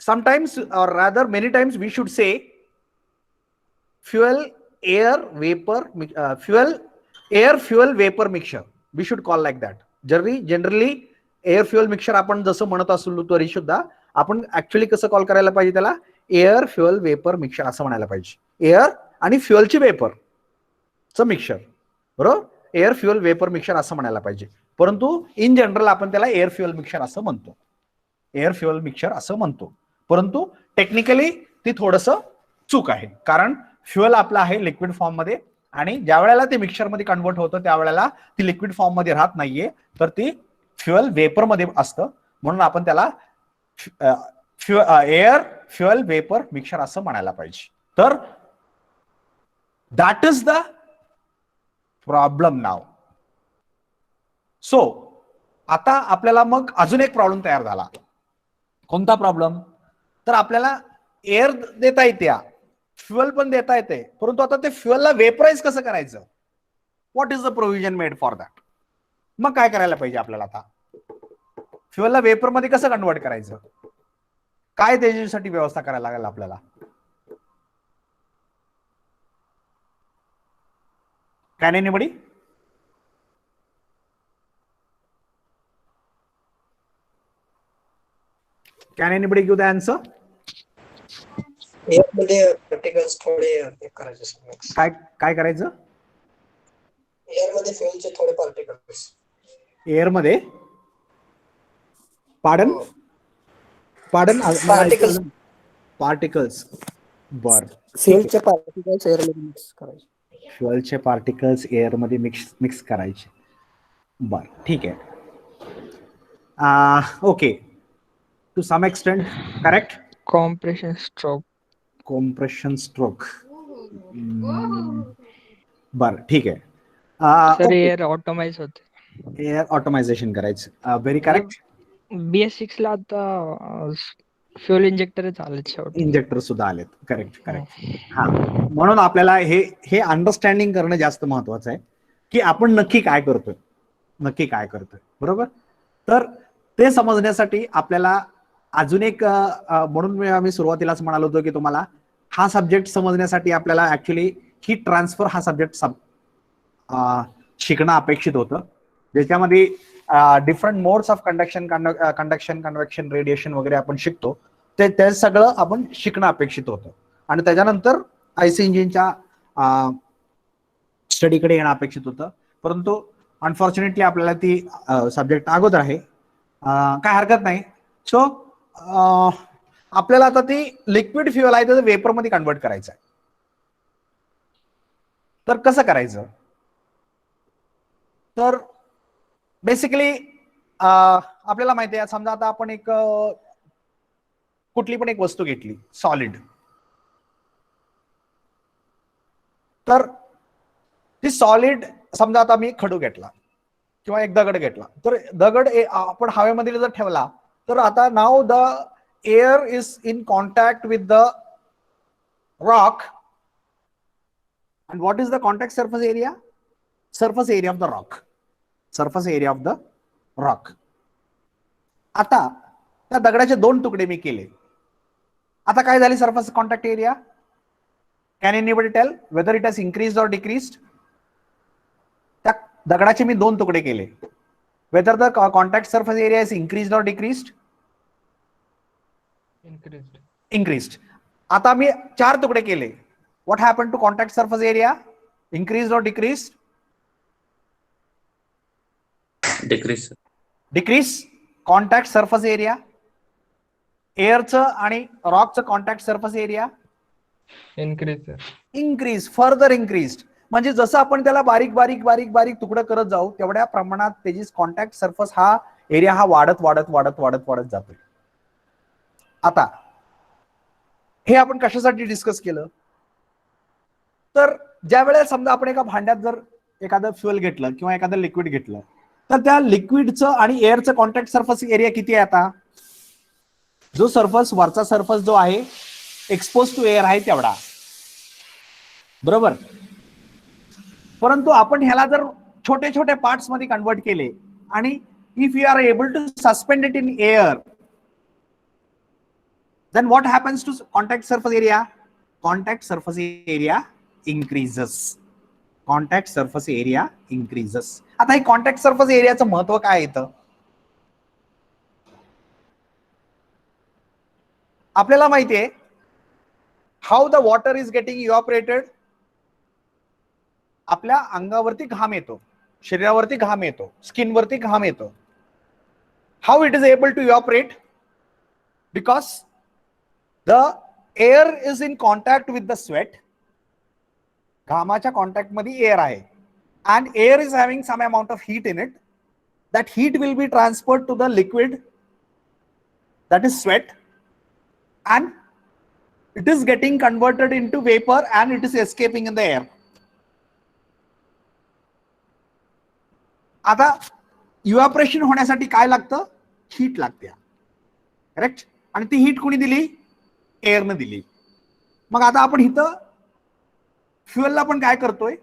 sometimes, or rather many times, we should say fuel air fuel vapor mixture. We should call like that. Generally air fuel mixture आपण जसं म्हणत असलो तरी सुद्धा आपण actually कसं call करायला पाहिजे त्याला, एअर फ्युएल वेपर मिक्सचर असं म्हणायला पाहिजे. एअर आणि फ्युएलची वेपरचं मिक्सचर, बरोबर, एअर फ्युएल वेपर मिक्सचर असं म्हणायला पाहिजे. परंतु इन जनरल आपण त्याला एअर फ्युएल मिक्सचर असं म्हणतो. परंतु टेक्निकली ती थोडंसं चूक आहे, कारण फ्युएल आपला आहे लिक्विड फॉर्म मध्ये, आणि ज्या वेळेला ते मिक्सचर मध्ये कन्वर्ट होतं त्यावेळेला ती लिक्विड फॉर्म मध्ये राहत नाहीये, तर ती फ्युएल वेपर मध्ये असतं. म्हणून आपण त्याला एअर फ्युएल वेपर मिक्सचर असं म्हणायला पाहिजे. तर that is the problem now. So आता आपल्याला मग अजून एक प्रॉब्लेम तयार झाला. कोणता प्रॉब्लेम, तर आपल्याला एअर देता येते, फ्युएल पण देता येते, परंतु आता ते फ्युएलला वेपराइज कसं करायचं, what is the provision made for that. मग काय करायला पाहिजे आपल्याला, आता फ्युएलला वेपर मध्ये कसं कन्वर्ट करायचं, काय त्याच्यासाठी व्यवस्था करायला लागेल आपल्याला. Can anybody? Give the answer? एअरमध्ये पार्टिकल्स थोडे करायचे मिक्स. काय करायचं, एअरमध्ये फ्युएलचे थोडे पार्टिकल्स. एअर मध्ये पार्टन पार्टिकल्स. बर, फ्युएलचे पार्टिकल्स एअरमध्ये मिक्स करायचे. फ्युएलचे पार्टिकल्स एअर मध्ये मिक्स करायचे. बर, ठीक आहे. Okay, to some extent correct. Compression stroke. बर, ठीक आहे. सर एअर ऑटोमाइज होते, एअर ऑटोमायझेशन करायचं. Very correct. BS6 ला आता फ्युएल इंजेक्टर आलेत, शेवटी इंजेक्टर सुद्धा आलेत. करेक्ट. हा, म्हणून आपल्याला हे अंडरस्टँडिंग करणं जास्त महत्वाचं आहे की आपण नक्की काय करतोय, बरोबर. तर ते समजण्यासाठी आपल्याला अजून एक, म्हणून आम्ही सुरुवातीलाच म्हणालो होतो की तुम्हाला हा सब्जेक्ट समजण्यासाठी आपल्याला ऍक्च्युली हीट ट्रान्सफर हा सब्जेक्ट शिकणं अपेक्षित होतं, ज्याच्यामध्ये different modes of conduction, convection, radiation वगैरे आपण शिकतो. ते सगळं आपण शिकणं अपेक्षित होतं, आणि त्याच्यानंतर आयसी इंजिनच्या स्टडीकडे येणं अपेक्षित होतं. परंतु अनफॉर्च्युनेटली आपल्याला ती सब्जेक्ट अगोदर आहे, काय हरकत नाही. सो आपल्याला आता ती लिक्विड फ्युएल आहे तर वेपर मध्ये कन्वर्ट करायचं आहे. तर कसं करायचं, तर बेसिकली आपल्याला माहिती आहे, समजा आता आपण कुठली पण एक वस्तू घेतली सॉलिड, तर ती सॉलिड, समजा आता मी खडू घेतला किंवा एक दगड घेतला, तर दगड आपण हवेमध्ये जर ठेवला तर आता नाव the air is in contact with the rock. And what is the contact surface area? Surface area of the rock. आता त्या दगडाचे दोन तुकडे मी केले, आता काय झाली surface contact area? Can anybody tell whether it has increased or decreased? त्या दगडाचे मी 2 तुकडे केले. Whether the contact surface area is increased or decreased? Increased. आता मी 4 तुकडे केले. What happen to contact surface area? Increased or decreased? Decrease, sir. Decrease. Contact surface area, एअरचं आणि रॉकचं contact surface area increase sir. Increase, further increase. म्हणजे जसं आपण त्याला बारीक बारीक बारीक बारीक तुकडं करत जाऊ तेवढ्या प्रमाणात त्याची कॉन्टॅक्ट सरफेस हा एरिया हा वाढत वाढत वाढत वाढत वाढत जातोय. आता हे आपण कशासाठी डिस्कस केलं? तर ज्या वेळेला समजा आपण एका भांड्यात जर एखादं फ्युएल घेतलं किंवा एखादं लिक्विड घेतलं तर त्या लिक्विडचं आणि एअरचं कॉन्टॅक्ट सरफेस एरिया किती आहे? आता जो सरफेस वरचा सरफेस जो आहे एक्सपोज टू एअर आहे तेवढा, बरोबर. परंतु आपण ह्याला जर छोटे छोटे पार्ट्स मध्ये कन्वर्ट केले आणि if you are able to suspend it in air, then what happens to contact surface area? Contact surface area increases. Contact surface area increases. आता हे कॉन्टॅक्ट सरफेस एरियाचं महत्व काय येतं? आपल्याला माहितीये how the water is getting evaporated. आपल्या अंगावरती घाम येतो, शरीरावरती घाम येतो, स्किनवरती घाम येतो. How it is able to evaporate? Because the air is in contact with the sweat. घामाच्या कॉन्टॅक्ट मध्ये एअर आहे and air is having some amount of heat in it. That heat will be transferred to the liquid, that is sweat, and it is getting converted into vapor and it is escaping in the air. आता evaporation होण्यासाठी काय लागतं? Heat लागते, correct. आणि ती heat कोणी दिली? एअरनं दिली. मग आता आपण इथं फ्युएलला पण काय करतोय?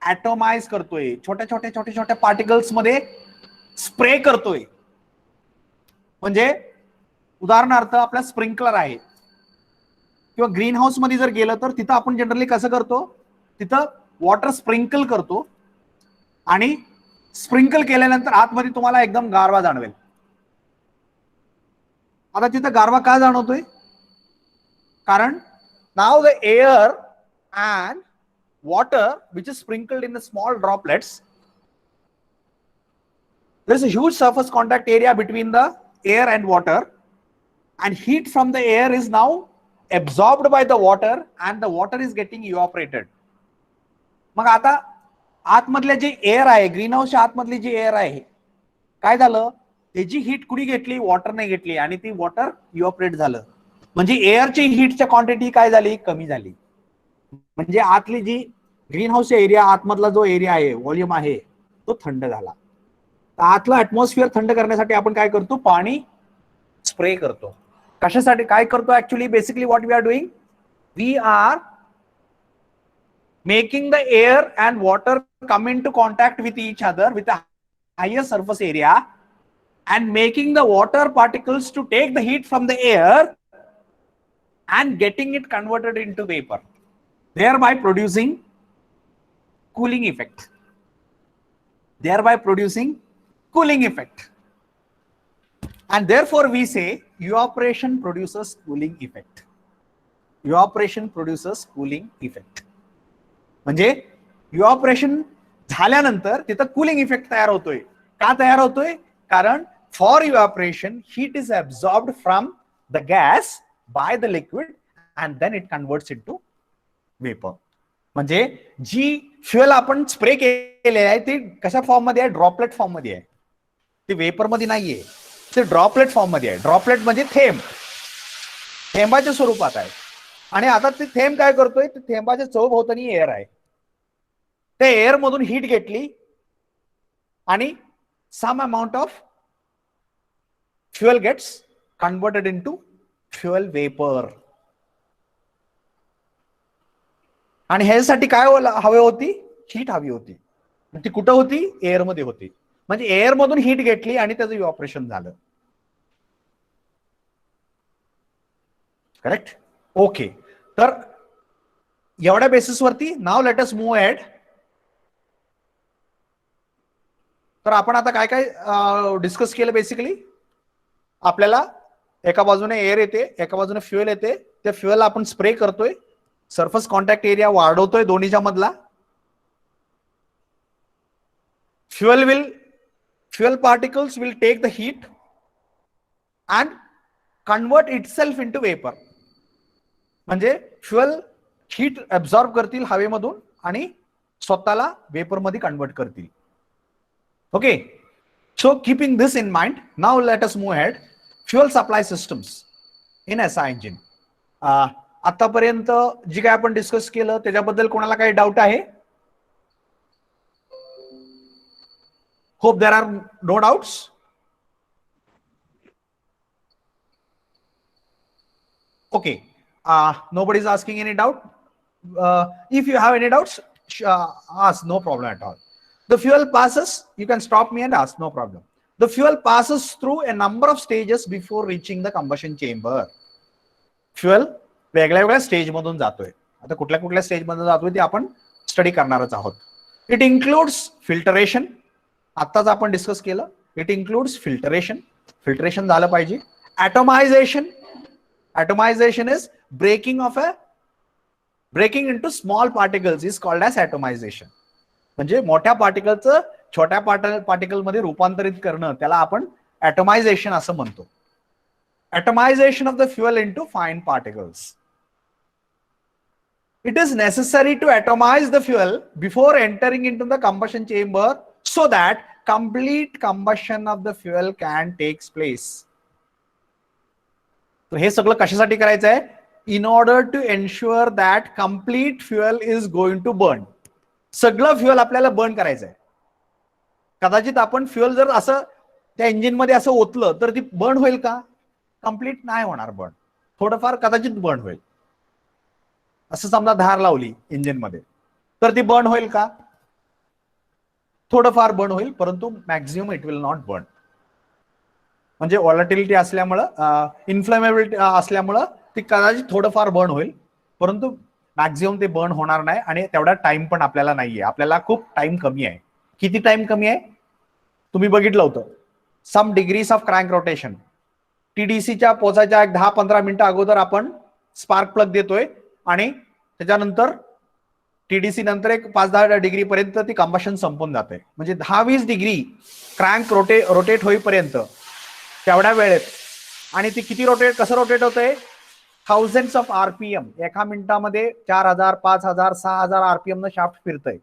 ऍटोमाइज करतोय, छोट्या छोट्या छोट्या छोट्या पार्टिकल्स मध्ये स्प्रे करतोय. म्हणजे उदाहरणार्थ आपला स्प्रिंकलर आहे किंवा ग्रीन हाऊस मध्ये जर गेलं तर तिथं आपण जनरली कसं करतो? तिथं वॉटर स्प्रिंकल करतो आणि स्प्रिंकल केल्यानंतर आतमध्ये तुम्हाला एकदम गारवा जाणवेल. आता तिथं गारवा का जाणवतोय? कारण now the air and water which is sprinkled in the small droplets, there is a huge surface contact area between the air and water, and heat from the air is now absorbed by the water and the water is getting evaporated. मग आता आतमधले जे air आहे, green हाऊसच्या आतमधली जी air आहे, काय झालं? त्याची हीट कुणी घेतली? वॉटरने घेतली आणि ती वॉटर इव्हॅपोरेट झालं. म्हणजे एअरची हीटच्या क्वांटिटी काय झाली? कमी झाली. म्हणजे आतली जी ग्रीन हाऊसच्या एरिया, आतमधला जो एरिया आहे, व्हॉल्यूम आहे, तो थंड झाला. तर आतला ऍटमॉस्फिअर थंड करण्यासाठी आपण काय करतो? पाणी स्प्रे करतो. कशासाठी काय करतो? Actually basically what we are doing, we are making the air and water come into contact with each other with a higher surface area and making the water particles to take the heat from the air and getting it converted into vapor, thereby producing cooling effect. Thereby producing cooling effect. And therefore we say evaporation produces cooling effect. Evaporation produces cooling effect. म्हणजे evaporation झाल्यानंतर तिथं cooling effect तयार होतोय. का तयार होतोय? कारण for evaporation heat is absorbed from the gas by the liquid and then it converts into vapor. म्हणजे जी फ्युएल आपण स्प्रे केलेली आहे ती कशा फॉर्म मध्ये आहे? ड्रॉपलेट फॉर्म मध्ये आहे. ती वेपर मध्ये नाहीये, ते ड्रॉपलेट फॉर्म मध्ये आहे. ड्रॉपलेट म्हणजे थेंब, थेंबाच्या स्वरूपात आहे. आणि आता ते थेंब काय करतोय? ते थेंबाच्या चौभोवतानी एअर आहे. त्या एअर मधून हीट घेतली आणि some amount of fuel gets converted into fuel vapor. आणि ह्यासाठी काय हवी होती? हीट हवी होती. ती कुठं होती? एअर मध्ये होती. म्हणजे एअर मधून हीट घेतली आणि त्याचं इव्हॅपोरेशन झालं. करेक्ट. ओके, तर एवढ्या बेसिसवरती now let us move ahead. तर आपण आता काय काय डिस्कस केलं. बेसिकली आपल्याला एका बाजूने एअर येते, एका बाजूने फ्युएल येते. त्या फ्युएल आपण स्प्रे करतोय, सरफेस कॉन्टॅक्ट एरिया वाढवतोय दोन्हीच्या मधला. fuel particles will take the heat and convert itself into vapor. म्हणजे फ्युएल हीट ऍब्सॉर्ब करतील हवेमधून आणि स्वतःला वेपर मध्ये कन्वर्ट करतील. Okay, so keeping this in mind, now let us move ahead. Fuel supply systems in SI engine. आतापर्यंत जी काय आपण डिस्कस केलं त्याच्याबद्दल कोणाला काही डाऊट आहे? Hope there are no doubts. Okay, nobody is asking any doubt. If you have any doubts, ask, no problem at all. The fuel passes, you can stop me and ask, no problem. The fuel passes through a number of stages before reaching the combustion chamber. Fuel वेगळ्या वेगळ्या stage मधून जातोय. आता कुठल्या कुठल्या stage मधून जातोय ते आपण स्टडी करणारच आहोत. इट इन्क्लूड्स फिल्टरेशन, आत्ताच आपण डिस्कस केलं. इट इन्क्लूड्स फिल्टरेशन झालं पाहिजे. Atomization is breaking into small particles is called as atomization. म्हणजे मोठ्या पार्टिकलचं छोट्या पार्टिकल मध्ये रूपांतरित करणं त्याला आपण atomization असं म्हणतो. Atomization of the fuel into fine particles. It is necessary to atomize the fuel before entering into the combustion chamber so that complete combustion of the fuel can take place. तर हे सगळं कशासाठी करायचं आहे? In order to ensure that complete fuel is going to burn. सगळं fuel आपल्याला burn करायचं आहे. कदाचित आपण फ्युएल जर असं त्या इंजिन मध्ये असं ओतलं तर ती बर्न होईल का? कम्प्लीट नाही होणार बर्न, थोडंफार कदाचित बर्न होईल. असं समजा धार लावली इंजिन मध्ये तर ती बर्न होईल का? थोडंफार बर्न होईल, परंतु maximum it will not burn. म्हणजे व्हॉलॅटिलिटी असल्यामुळं, इन्फ्लेमेबिलिटी असल्यामुळं ती कदाचित थोडंफार बर्न होईल, परंतु मॅक्झिमम ते बर्न होणार नाही. आणि तेवढा टाइम पण आपल्याला नाहीये. आपल्याला खूप टाइम कमी आहे. किती टाइम कमी आहे? तुम्ही बघितलं होतं, सम डिग्रीज ऑफ क्रँक रोटेशन. टीडीसीच्या पोचायच्या 10-15 मिनिटं अगोदर आपण स्पार्क प्लग देतोय आणि त्याच्यानंतर टीडीसी नंतर एक 5-10 डिग्री पर्यंत ती कंबशन संपून जाते. म्हणजे 10-20 डिग्री क्रँक रोटेट होईपर्यंत तेवढ्या वेळेत. आणि ती किती कसं रोटेट होतंय? Thousands of RPM. एका मिनिटामध्ये 4000, 5000, 6000 आरपीएम न शाफ्ट फिरतंय.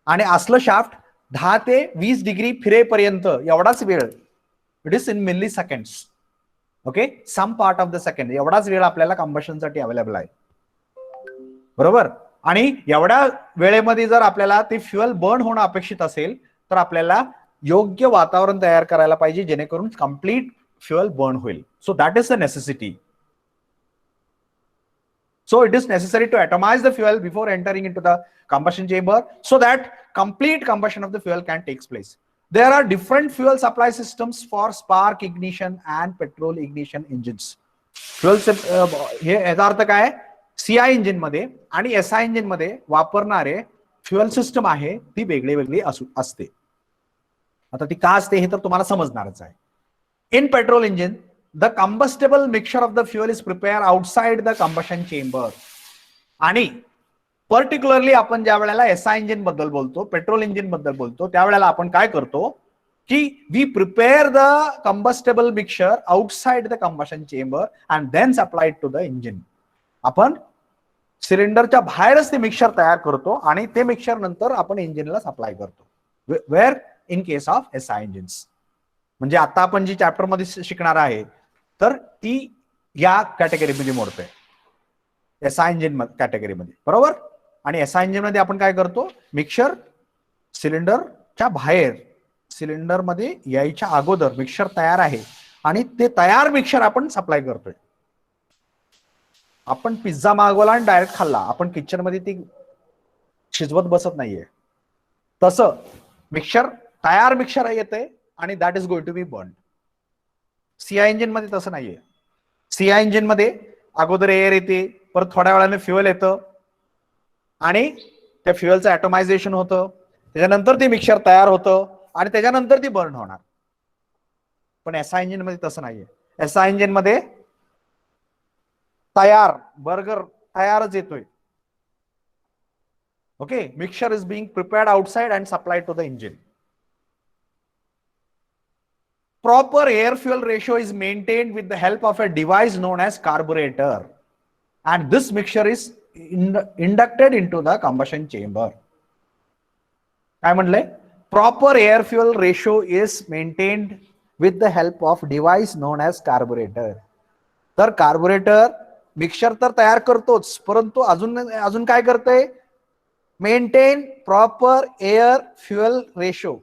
आणि असलं शाफ्ट 10 ते 20 डिग्री फिरेपर्यंत एवढाच वेळ, it is in milliseconds. Okay, some part of the second, एवढाच वेळ आपल्याला कंबशनसाठी अवेलेबल आहे. बरोबर. आणि एवढ्या वेळेमध्ये जर आपल्याला ते फ्युएल बर्न होणं अपेक्षित असेल तर आपल्याला योग्य वातावरण तयार करायला पाहिजे जेणेकरून कंप्लीट फ्युएल बर्न होईल. So that is the necessity. So it is necessary to atomize the fuel before entering into the combustion chamber so that complete combustion of the fuel can take place. There are different fuel supply systems for spark ignition and petrol ignition engines. Fuel हे याचा अर्थ काय? CI engine मध्ये आणि SI engine मध्ये वापरणारे fuel system आहे ती वेगळी वेगळी असते. आता ती का असते हे तर तुम्हाला समजणारच आहे. In petrol engine the combustible mixture of the fuel is prepared outside the combustion chamber. आणि पर्टिक्युलरली आपण ज्या वेळेला एसआय इंजिन बद्दल बोलतो, पेट्रोल इंजिन बद्दल बोलतो, त्यावेळेला आपण काय करतो की we prepare the combustible mixture outside the combustion chamber and then supply to the engine. आपण सिलेंडरच्या बाहेरच ते मिक्सचर तयार करतो आणि ते मिक्सचर नंतर आपण इंजिनला सप्लाय करतो. Where in case of SI engines. म्हणजे आता आपण जी चॅप्टर मध्ये शिकणार आहे तर ती या कॅटेगरीमध्ये मोडते, एसआय इंजिन कॅटेगरीमध्ये. बरोबर. आणि एसआय इंजिन मध्ये आपण काय करतो? मिक्सचर सिलेंडरच्या बाहेर, सिलेंडर मध्ये यायच्या अगोदर मिक्सचर तयार आहे आणि ते तयार मिक्सचर आपण सप्लाय करतोय. आपण पिझ्झा मागवला आणि डायरेक्ट खाल्ला, आपण किचन मध्ये ती शिजवत बसत नाहीये. तसं मिक्सचर, तयार मिक्सचर येते आणि that is going to be burn. CI engine मध्ये तसं नाहीये. सीआय इंजिन मध्ये अगोदर एअर येते, परत थोड्या वेळाने फ्युएल येतं आणि त्या फ्युएलचं ॲटोमायझेशन होतं, त्याच्यानंतर ते मिक्सर तयार होतं आणि त्याच्यानंतर ती बर्न होणार. पण एसआय इंजिन मध्ये तसं नाहीये. एसआय इंजिन मध्ये तयार बर्गर तयारच येतोय. Okay, mixer is being prepared outside and supplied to the engine. Proper air fuel ratio is maintained with the help of a device known as carburetor, and this mixture is inducted into the combustion chamber. काय म्हणलंय? Proper air fuel ratio is maintained with the help of device known as carburetor. तर carburettor mixer तर तयार करतोच, परंतु अजून काय करतंय? Maintain proper air fuel ratio.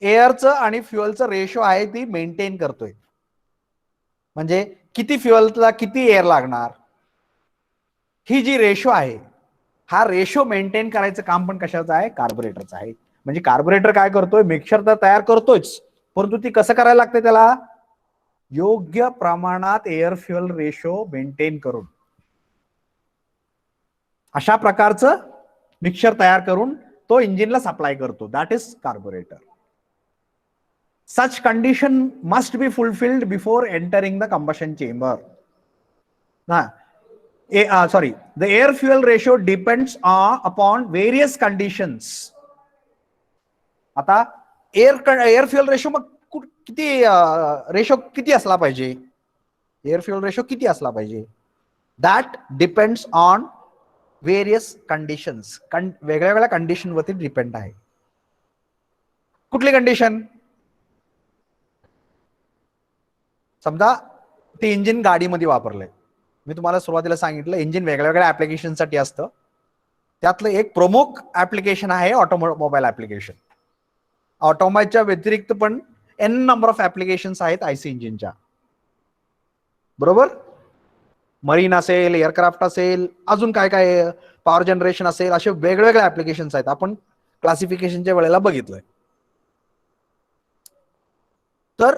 एअरचं आणि फ्युएलचं रेशो आहे ती मेंटेन करतोय. म्हणजे किती फ्युएलला किती एअर लागणार, ही जी रेशो आहे, हा रेशो मेंटेन करायचं काम पण कशाचं आहे? कार्बोरेटरचं आहे. म्हणजे कार्बोरेटर काय करतोय? मिक्सर तर तयार करतोच, परंतु ती कसं करायला लागते? त्याला योग्य प्रमाणात एअर फ्युएल रेशो मेंटेन करून अशा प्रकारचं मिक्सर तयार करून तो इंजिनला सप्लाय करतो. That is carburettor. Such condition must be fulfilled before entering the combustion chamber. The air fuel ratio depends upon various conditions. आता एअर फ्युएल रेशो मग किती रेशो किती असला पाहिजे? एअर फ्युएल रेशो किती असला पाहिजे? That depends on various conditions. वेगळ्या वेगळ्या कंडिशन वरती डिपेंड आहे. कुठली कंडिशन? समजा ते इंजिन गाडीमध्ये वापरलंय. मी तुम्हाला सुरुवातीला सांगितलं इंजिन वेगळ्या वेगळ्या ऍप्लिकेशनसाठी असतं. त्यातलं एक प्रमुख ऍप्लिकेशन आहे ऑटोमोबाईल ऍप्लिकेशन. ऑटोमोबाईलच्या व्यतिरिक्त पण एन नंबर ऑफ ऍप्लिकेशन्स आहेत आयसी इंजिनच्या. बरोबर? मरीन असेल, एअरक्राफ्ट असेल, अजून काय काय पॉवर जनरेशन असेल, असे वेगवेगळे ऍप्लिकेशन्स आहेत. आपण क्लासिफिकेशनच्या वेळेला बघितलंय. तर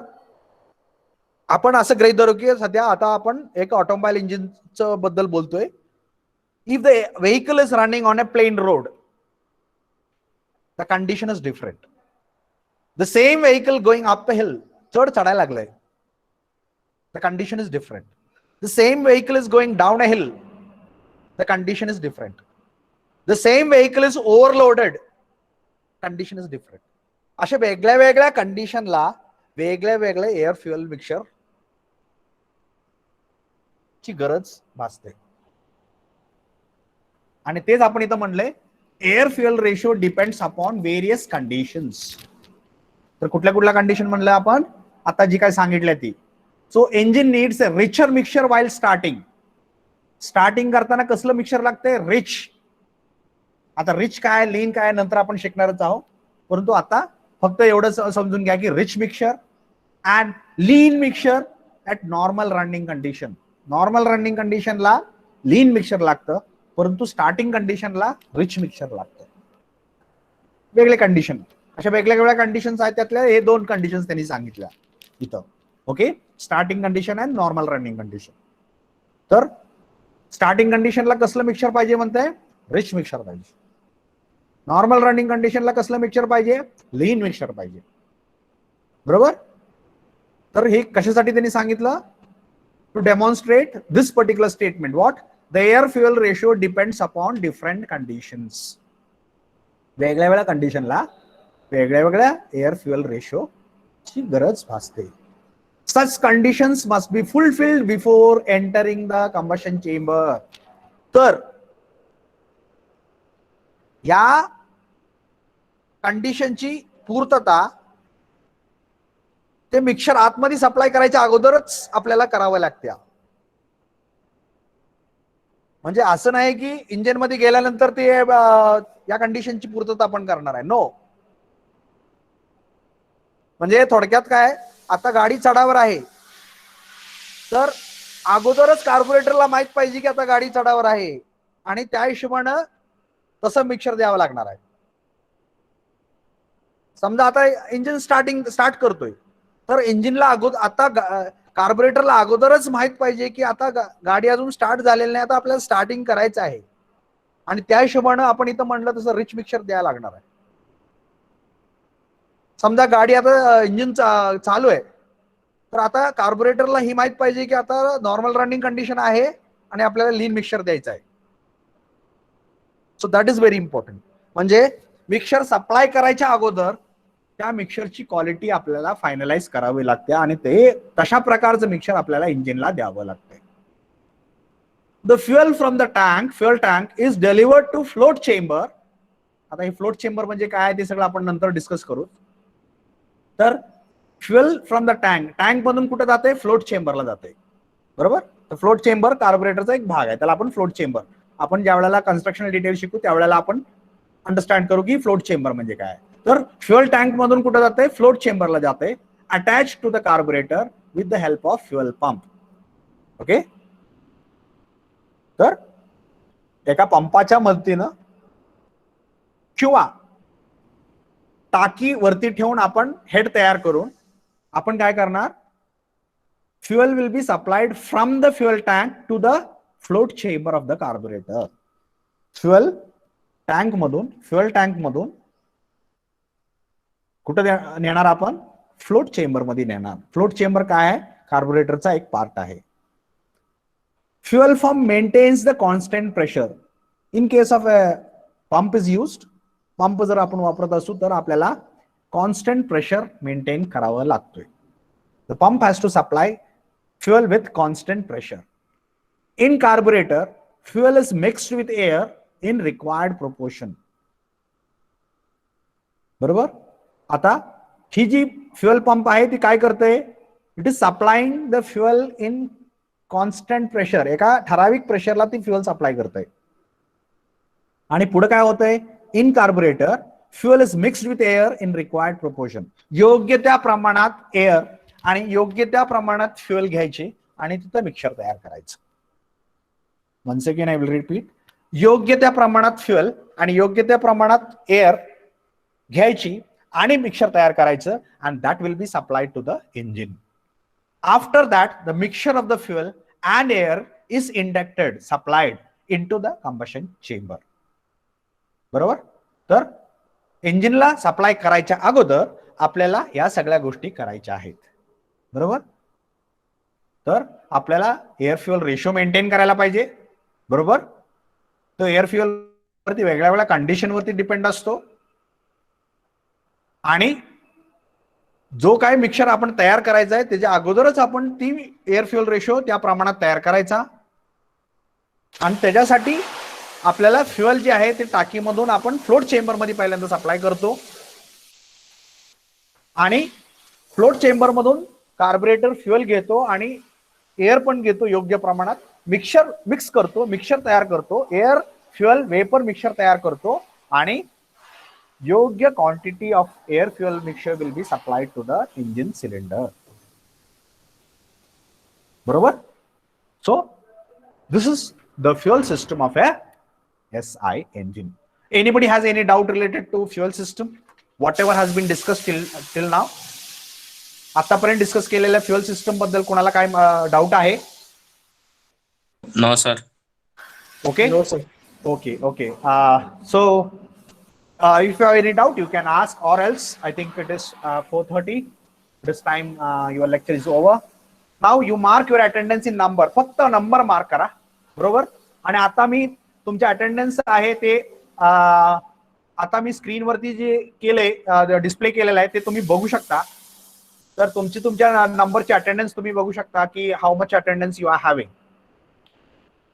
आपण असं गृहीत धरू की सध्या आता आपण एक ऑटोमोबाईल इंजिनचं बद्दल बोलतोय. If the vehicle is running on a plain road, the condition is different. The same vehicle going up the hill, चढ चढायला लागलंय, the condition is different. The same vehicle is going down a hill, the condition is different. The same vehicle is overloaded, condition is different. अशा वेगळ्या वेगळ्या कंडिशनला वेगळे वेगळे air fuel mixer ची गरज भासते. आणि तेच आपण इथं म्हणलंय air fuel ratio depends upon various conditions. तर कुठल्या कुठल्या कंडिशन म्हणलं आपण आता जी काय सांगितल्या ती. So engine needs a richer mixer while starting. Starting करताना कसलं मिक्सर लागतंय? रिच. आता रिच काय, लीन काय नंतर आपण शिकणारच आहोत, परंतु आता फक्त एवढं समजून घ्या की rich mixer and lean mixer at normal running condition. Normal running कंडिशनला लीन मिक्सर लागतं, परंतु स्टार्टिंग कंडिशनला रिच मिक्सर लागतं. वेगळे कंडिशन, अशा वेगळ्या वेगळ्या कंडिशन्स आहेत. त्यातल्या हे दोन कंडिशन्स त्यांनी सांगितल्या इथं. Okay, starting condition and normal running condition. तर स्टार्टिंग कंडिशनला कसलं मिक्सर पाहिजे म्हणताय? रिच मिक्सर पाहिजे. नॉर्मल रनिंग कंडिशनला कसलं मिक्सर पाहिजे? लीन मिक्सर पाहिजे. बरोबर? तर हे कशासाठी त्यांनी सांगितलं? To demonstrate this particular statement. What? The air fuel ratio depends upon different conditions. वेगळ्या वेगळ्या कंडिशनला वेगळ्या वेगळ्या एअर फ्युएल रेशो ची गरज भासते. Such conditions must be fulfilled before entering the combustion chamber. तर या कंडिशनची पूर्तता ते मिक्सर आतमध्ये सप्लाय करायच्या अगोदरच आपल्याला करावं लागते. म्हणजे असं नाही की इंजिन मध्ये गेल्यानंतर ते या कंडिशनची पूर्तता आपण करणार आहे. नो. म्हणजे थोडक्यात काय, आता गाडी चढावर आहे तर अगोदरच कार्बोरेटरला माहित पाहिजे की आता गाडी चढावर आहे आणि त्या हिशोबानं तसं मिक्सर द्यावं लागणार आहे. समजा आता इंजिन स्टार्ट करतोय तर इंजिनला अगोदर आता कार्बोरेटरला अगोदरच माहित पाहिजे की आता गाडी अजून स्टार्ट झालेली नाही, आता आपल्याला स्टार्टिंग करायचं आहे आणि त्या हिशोबानं आपण इथं म्हणलं तसं रिच मिक्सर द्यायला लागणार आहे. समजा गाडी आता इंजिन चालू आहे, तर आता कार्बोरेटरला ही माहित पाहिजे की आता नॉर्मल रनिंग कंडिशन आहे आणि आपल्याला लीन मिक्सर द्यायचं आहे. So that is very important. म्हणजे मिक्सर सप्लाय करायच्या अगोदर त्या मिक्सरची क्वालिटी आपल्याला फायनलाइज करावी लागते आणि ते तशा प्रकारचं मिक्सर आपल्याला इंजिनला द्यावं लागतंय. The fuel from the fuel tank is delivered to float chamber. आता हे फ्लोट चेंबर म्हणजे काय ते सगळं आपण नंतर डिस्कस करू. तर फ्युएल फ्रॉम द टँक मधून कुठे जाते? फ्लोट चेंबरला जाते. बरोबर. तर फ्लोट चेंबर कार्बोरेटरचा एक भाग आहे, त्याला आपण फ्लोट चेंबर, आपण ज्या वेळेला कन्स्ट्रक्शन डिटेल शिकू त्यावेळेला आपण अंडरस्टँड करू की फ्लोट चेंबर म्हणजे काय. तर फ्युएल टँक मधून कुठे जाते? फ्लोट चेंबरला जाते, attach to the carburettor with the help of fuel pump. Okay. तर एका पंपाच्या मदतीनं किंवा टाकी वरती ठेवून आपण हेड तयार करून आपण काय करणार? Fuel will be supplied from the fuel tank to the float chamber of the carburettor. Fuel tank मधून कुठं नेणार आपण? फ्लोट चेंबर मध्ये नेणार. फ्लोट चेंबर काय आहे? कार्बोरेटरचा एक पार्ट आहे. Fuel pump maintains the constant pressure. In case of a pump is used, pump जर आपण वापरत असू तर आपल्याला कॉन्स्टंट प्रेशर मेंटेन करावं लागतोय. The pump has to supply fuel with constant pressure. In carburettor fuel is mixed with air in required proportion. बरोबर. आता ही जी फ्युएल पंप आहे ती काय करते? It is supplying the fuel in constant pressure. एका ठराविक प्रेशरला ती फ्युएल सप्लाय करते. आणि पुढे काय होतंय? In carburettor fuel is mixed with air in required proportion. योग्य त्या प्रमाणात एअर आणि योग्य त्या प्रमाणात फ्युएल घ्यायची आणि तिथं मिक्सर तयार करायचं. Once again I will repeat. योग्य त्या प्रमाणात फ्युएल आणि योग्य त्या प्रमाणात एअर घ्यायची आणि मिक्सर तयार करायचं and that will be supplied to the engine. After that the mixture of the fuel and air is injected, supplied into the combustion chamber. बरोबर. तर इंजिनला सप्लाय करायच्या अगोदर आपल्याला या सगळ्या गोष्टी करायच्या आहेत. बरोबर. तर आपल्याला एअर फ्युएल रेशो मेंटेन करायला पाहिजे. बरोबर. तो एअर फ्युएल वरती वेगळ्या वेगळ्या कंडिशन वरती डिपेंड असतो आणि जो काय मिक्सर आपण तयार करायचा आहे त्याच्या अगोदरच आपण ती एअर फ्युएल रेशो त्या प्रमाणात तयार करायचा आणि त्याच्यासाठी आपल्याला फ्युएल जे आहे ते टाकीमधून आपण फ्लोट चेंबर मध्ये पहिल्यांदा सप्लाय करतो आणि फ्लोट चेंबर मधून कार्बोरेटर फ्युएल घेतो आणि एअर पण घेतो योग्य प्रमाणात. मिक्सर मिक्स करतो, मिक्सर तयार करतो, एअर फ्युएल वेपर मिक्सर तयार करतो आणि योग्य quantity of air fuel mixer will be supplied to the engine cylinder. बरोबर. So this is the fuel system of a SI engine. Anybody has any doubt related to fuel system? Whatever has been discussed till now. आतापर्यंत discuss केलेल्या fuel system बद्दल कोणाला काय doubt आहे? No, sir. Okay. No sir. Okay. So if you have any doubt, you can ask, or else I think it is 4:30. This time your lecture is over. Now you mark your attendance in number. फक्त number mark करा. बरोबर. आणि आता मी तुमच्या attendance आहे ते आता मी स्क्रीनवरती जे केलंय डिस्प्ले केलेलं आहे ते तुम्ही बघू शकता. तर तुमच्या नंबरची अटेंडन्स तुम्ही बघू शकता की how much attendance you are having.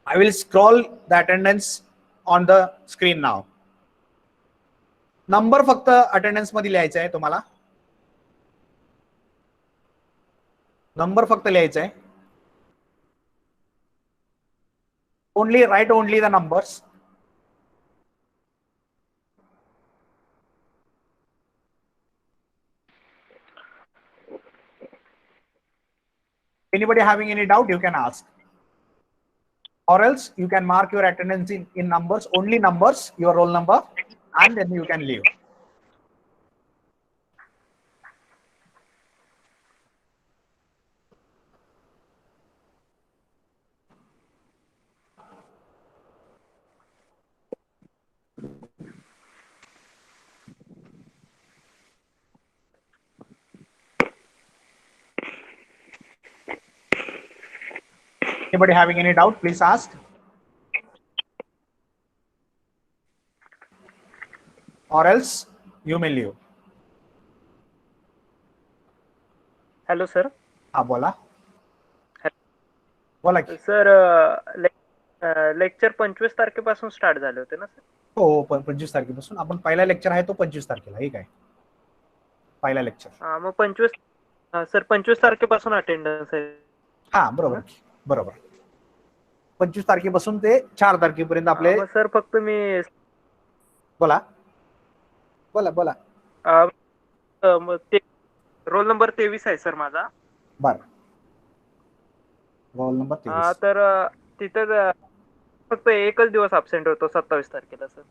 I will scroll the attendance on the screen now. Number फक्त अटेंडन्स मध्ये लिहायचा आहे तुम्हाला. नंबर फक्त लिहायचा आहे. write only the numbers. Anybody having any doubt, you can ask. Or else you can mark your attendance in numbers, only numbers, your roll number, and then you can leave. Anybody having any doubt, please ask. Or else you may leave. Hello sir. हा बोला. बोला की. Sir lecture 25 तारखेपासून start झाले होते ना sir? हो 25 तारखेपासून. आपण पहिला लेक्चर आहे तो 25 तारखेला. हे काय पहिला लेक्चर. मग 25 तारखेपासून अटेंडन्स आहे. हा बरोबर बरोबर. 25 तारखेपासून ते 4 तारखेपर्यंत आपले. सर फक्त मी बोला बोला बोला. रोल नंबर 23 आहे सर माझा. बर. Role number 23. तर तिथं फक्त एकच दिवस अब्सेंट होतो 27 तारखेला सर.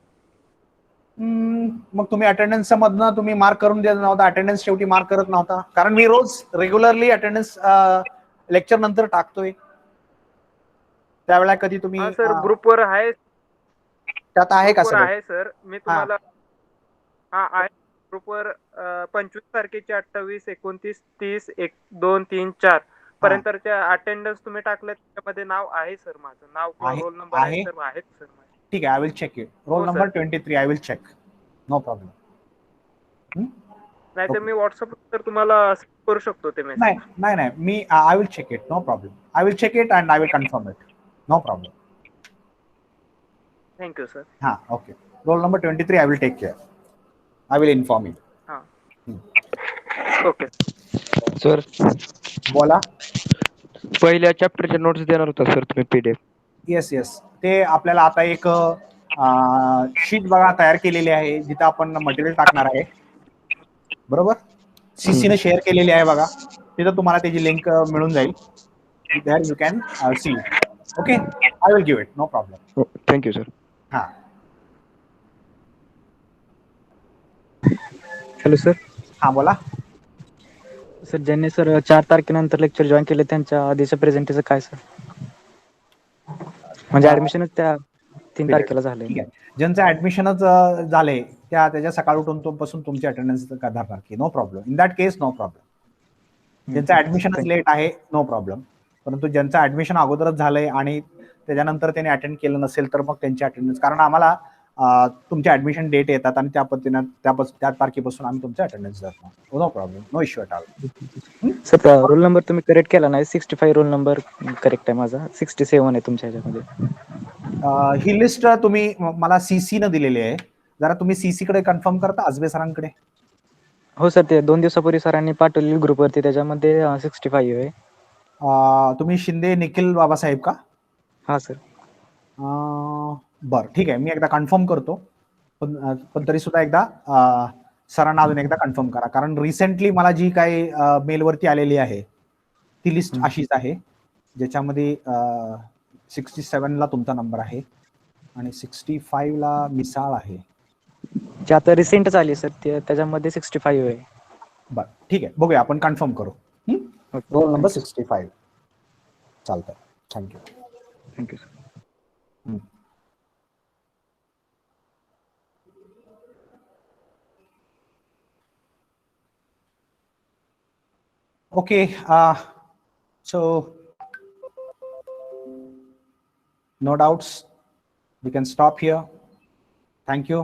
मग तुम्ही अटेंडन्स मधनं तुम्ही मार्क करून देत नव्हता. अटेंडन्स शेवटी मार्क करत नव्हता. कारण मी रोज रेग्युलरली अटेंडन्स लेक्चर नंतर टाकतोय. त्यावेळेला कधी तुम्ही सर ग्रुपवर आहे. त्यात आहे का सर? आहे सर. मी तुम्हाला आहे ग्रुपवर 25 तारखेचे 28, 29, 30, 1, 2, 3, 4 पर्यंतच्या अटेंडन्स तुम्ही टाकलं त्यामध्ये नाव आहे सर. माझं नाव रोल नंबर आहे सर. आहेत सर. ठीक आहे. I will check it. Roll number 23. I will check. No problem. नाही तर मी व्हॉट्सअप तर तुम्हाला करू शकतो ते मेसेज. नाही मी I will check it. No problem. I will check it and I will confirm it. No problem. Thank you sir. हा okay. Roll number 23. I will take care. I will inform you. Okay sir बोला. पहिल्या चॅप्टरचे notes देणार होता sir तुम्ही PDF. Yes. ते आपल्याला आता एक शीट बघा तयार केलेली आहे जिथे आपण मटेरियल टाकणार आहे. बरोबर. CC ने शेअर केलेली आहे बघा. तिथं तुम्हाला त्याची लिंक मिळून जाईल. There you can see. Okay. I will give it. No problem. Thank you sir. हा. Hello sir. हा बोला. सर ज्यांनी सर 4 तारखेनंतर लेक्चर जॉईन केले त्यांच्या आधीच्या प्रेझेंटेचं काय सर? म्हणजे ऍडमिशनच त्या 3 तारखेला झाले. ठीक आहे. ज्यांचं ऍडमिशनच झाले त्याच्या सकाळ उठून पासून तुमची अटेंडन्स करणार की no problem. In that case no problem. ज्यांचं ऍडमिशनच लेट आहे नो प्रॉब्लेम. परंतु ज्यांचं ऍडमिशन अगोदरच झालंय आणि त्याच्यानंतर त्यांनी अटेंड केलं नसेल तर मग त्यांची अटेंडन्स. कारण आम्हाला तुमचे ऍडमिशन डेट येतात आणि त्या पद्धतीने त्या तारखेपासून आम्ही तुमचे अटेंडन्स देतो. No problem. No issue at all. Sir roll number तुम्ही करेक्ट केला नाही. 65 रोल नंबर करेक्ट आहे माझा. 67 आहे तुमच्या ह्याच्यामध्ये. ही लिस्ट तुम्ही मला CC न दिलेली आहे. जरा तुम्ही CC कडे कन्फर्म करता आजबे सरांकडे. हो सर. ते 2 दिवसापूर्वी सरांनी पाठवलेली ग्रुपवरती त्याच्यामध्ये 65 आहे. तुम्ही शिंदे निखिल बाबासाहेब का? हा सर. बरं ठीक आहे. मी एकदा कन्फर्म करतो. पण तरी सुद्धा एकदा सरांना अजून एकदा कन्फर्म करा. कारण रिसेंटली मला जी काही मेलवरती आलेली आहे ती लिस्ट अशीच आहे ज्याच्यामध्ये 67 ला तुमचा नंबर आहे आणि 65 ला मिसाळ आहे. जे आता रिसेंटच आली सर त्याच्यामध्ये 65 आहे. बरं ठीक आहे. बघूया आपण कन्फर्म करू. Roll number 65. चालतं. Thank you. Thank you sir. Okay, so no doubts. We can stop here. Thank you.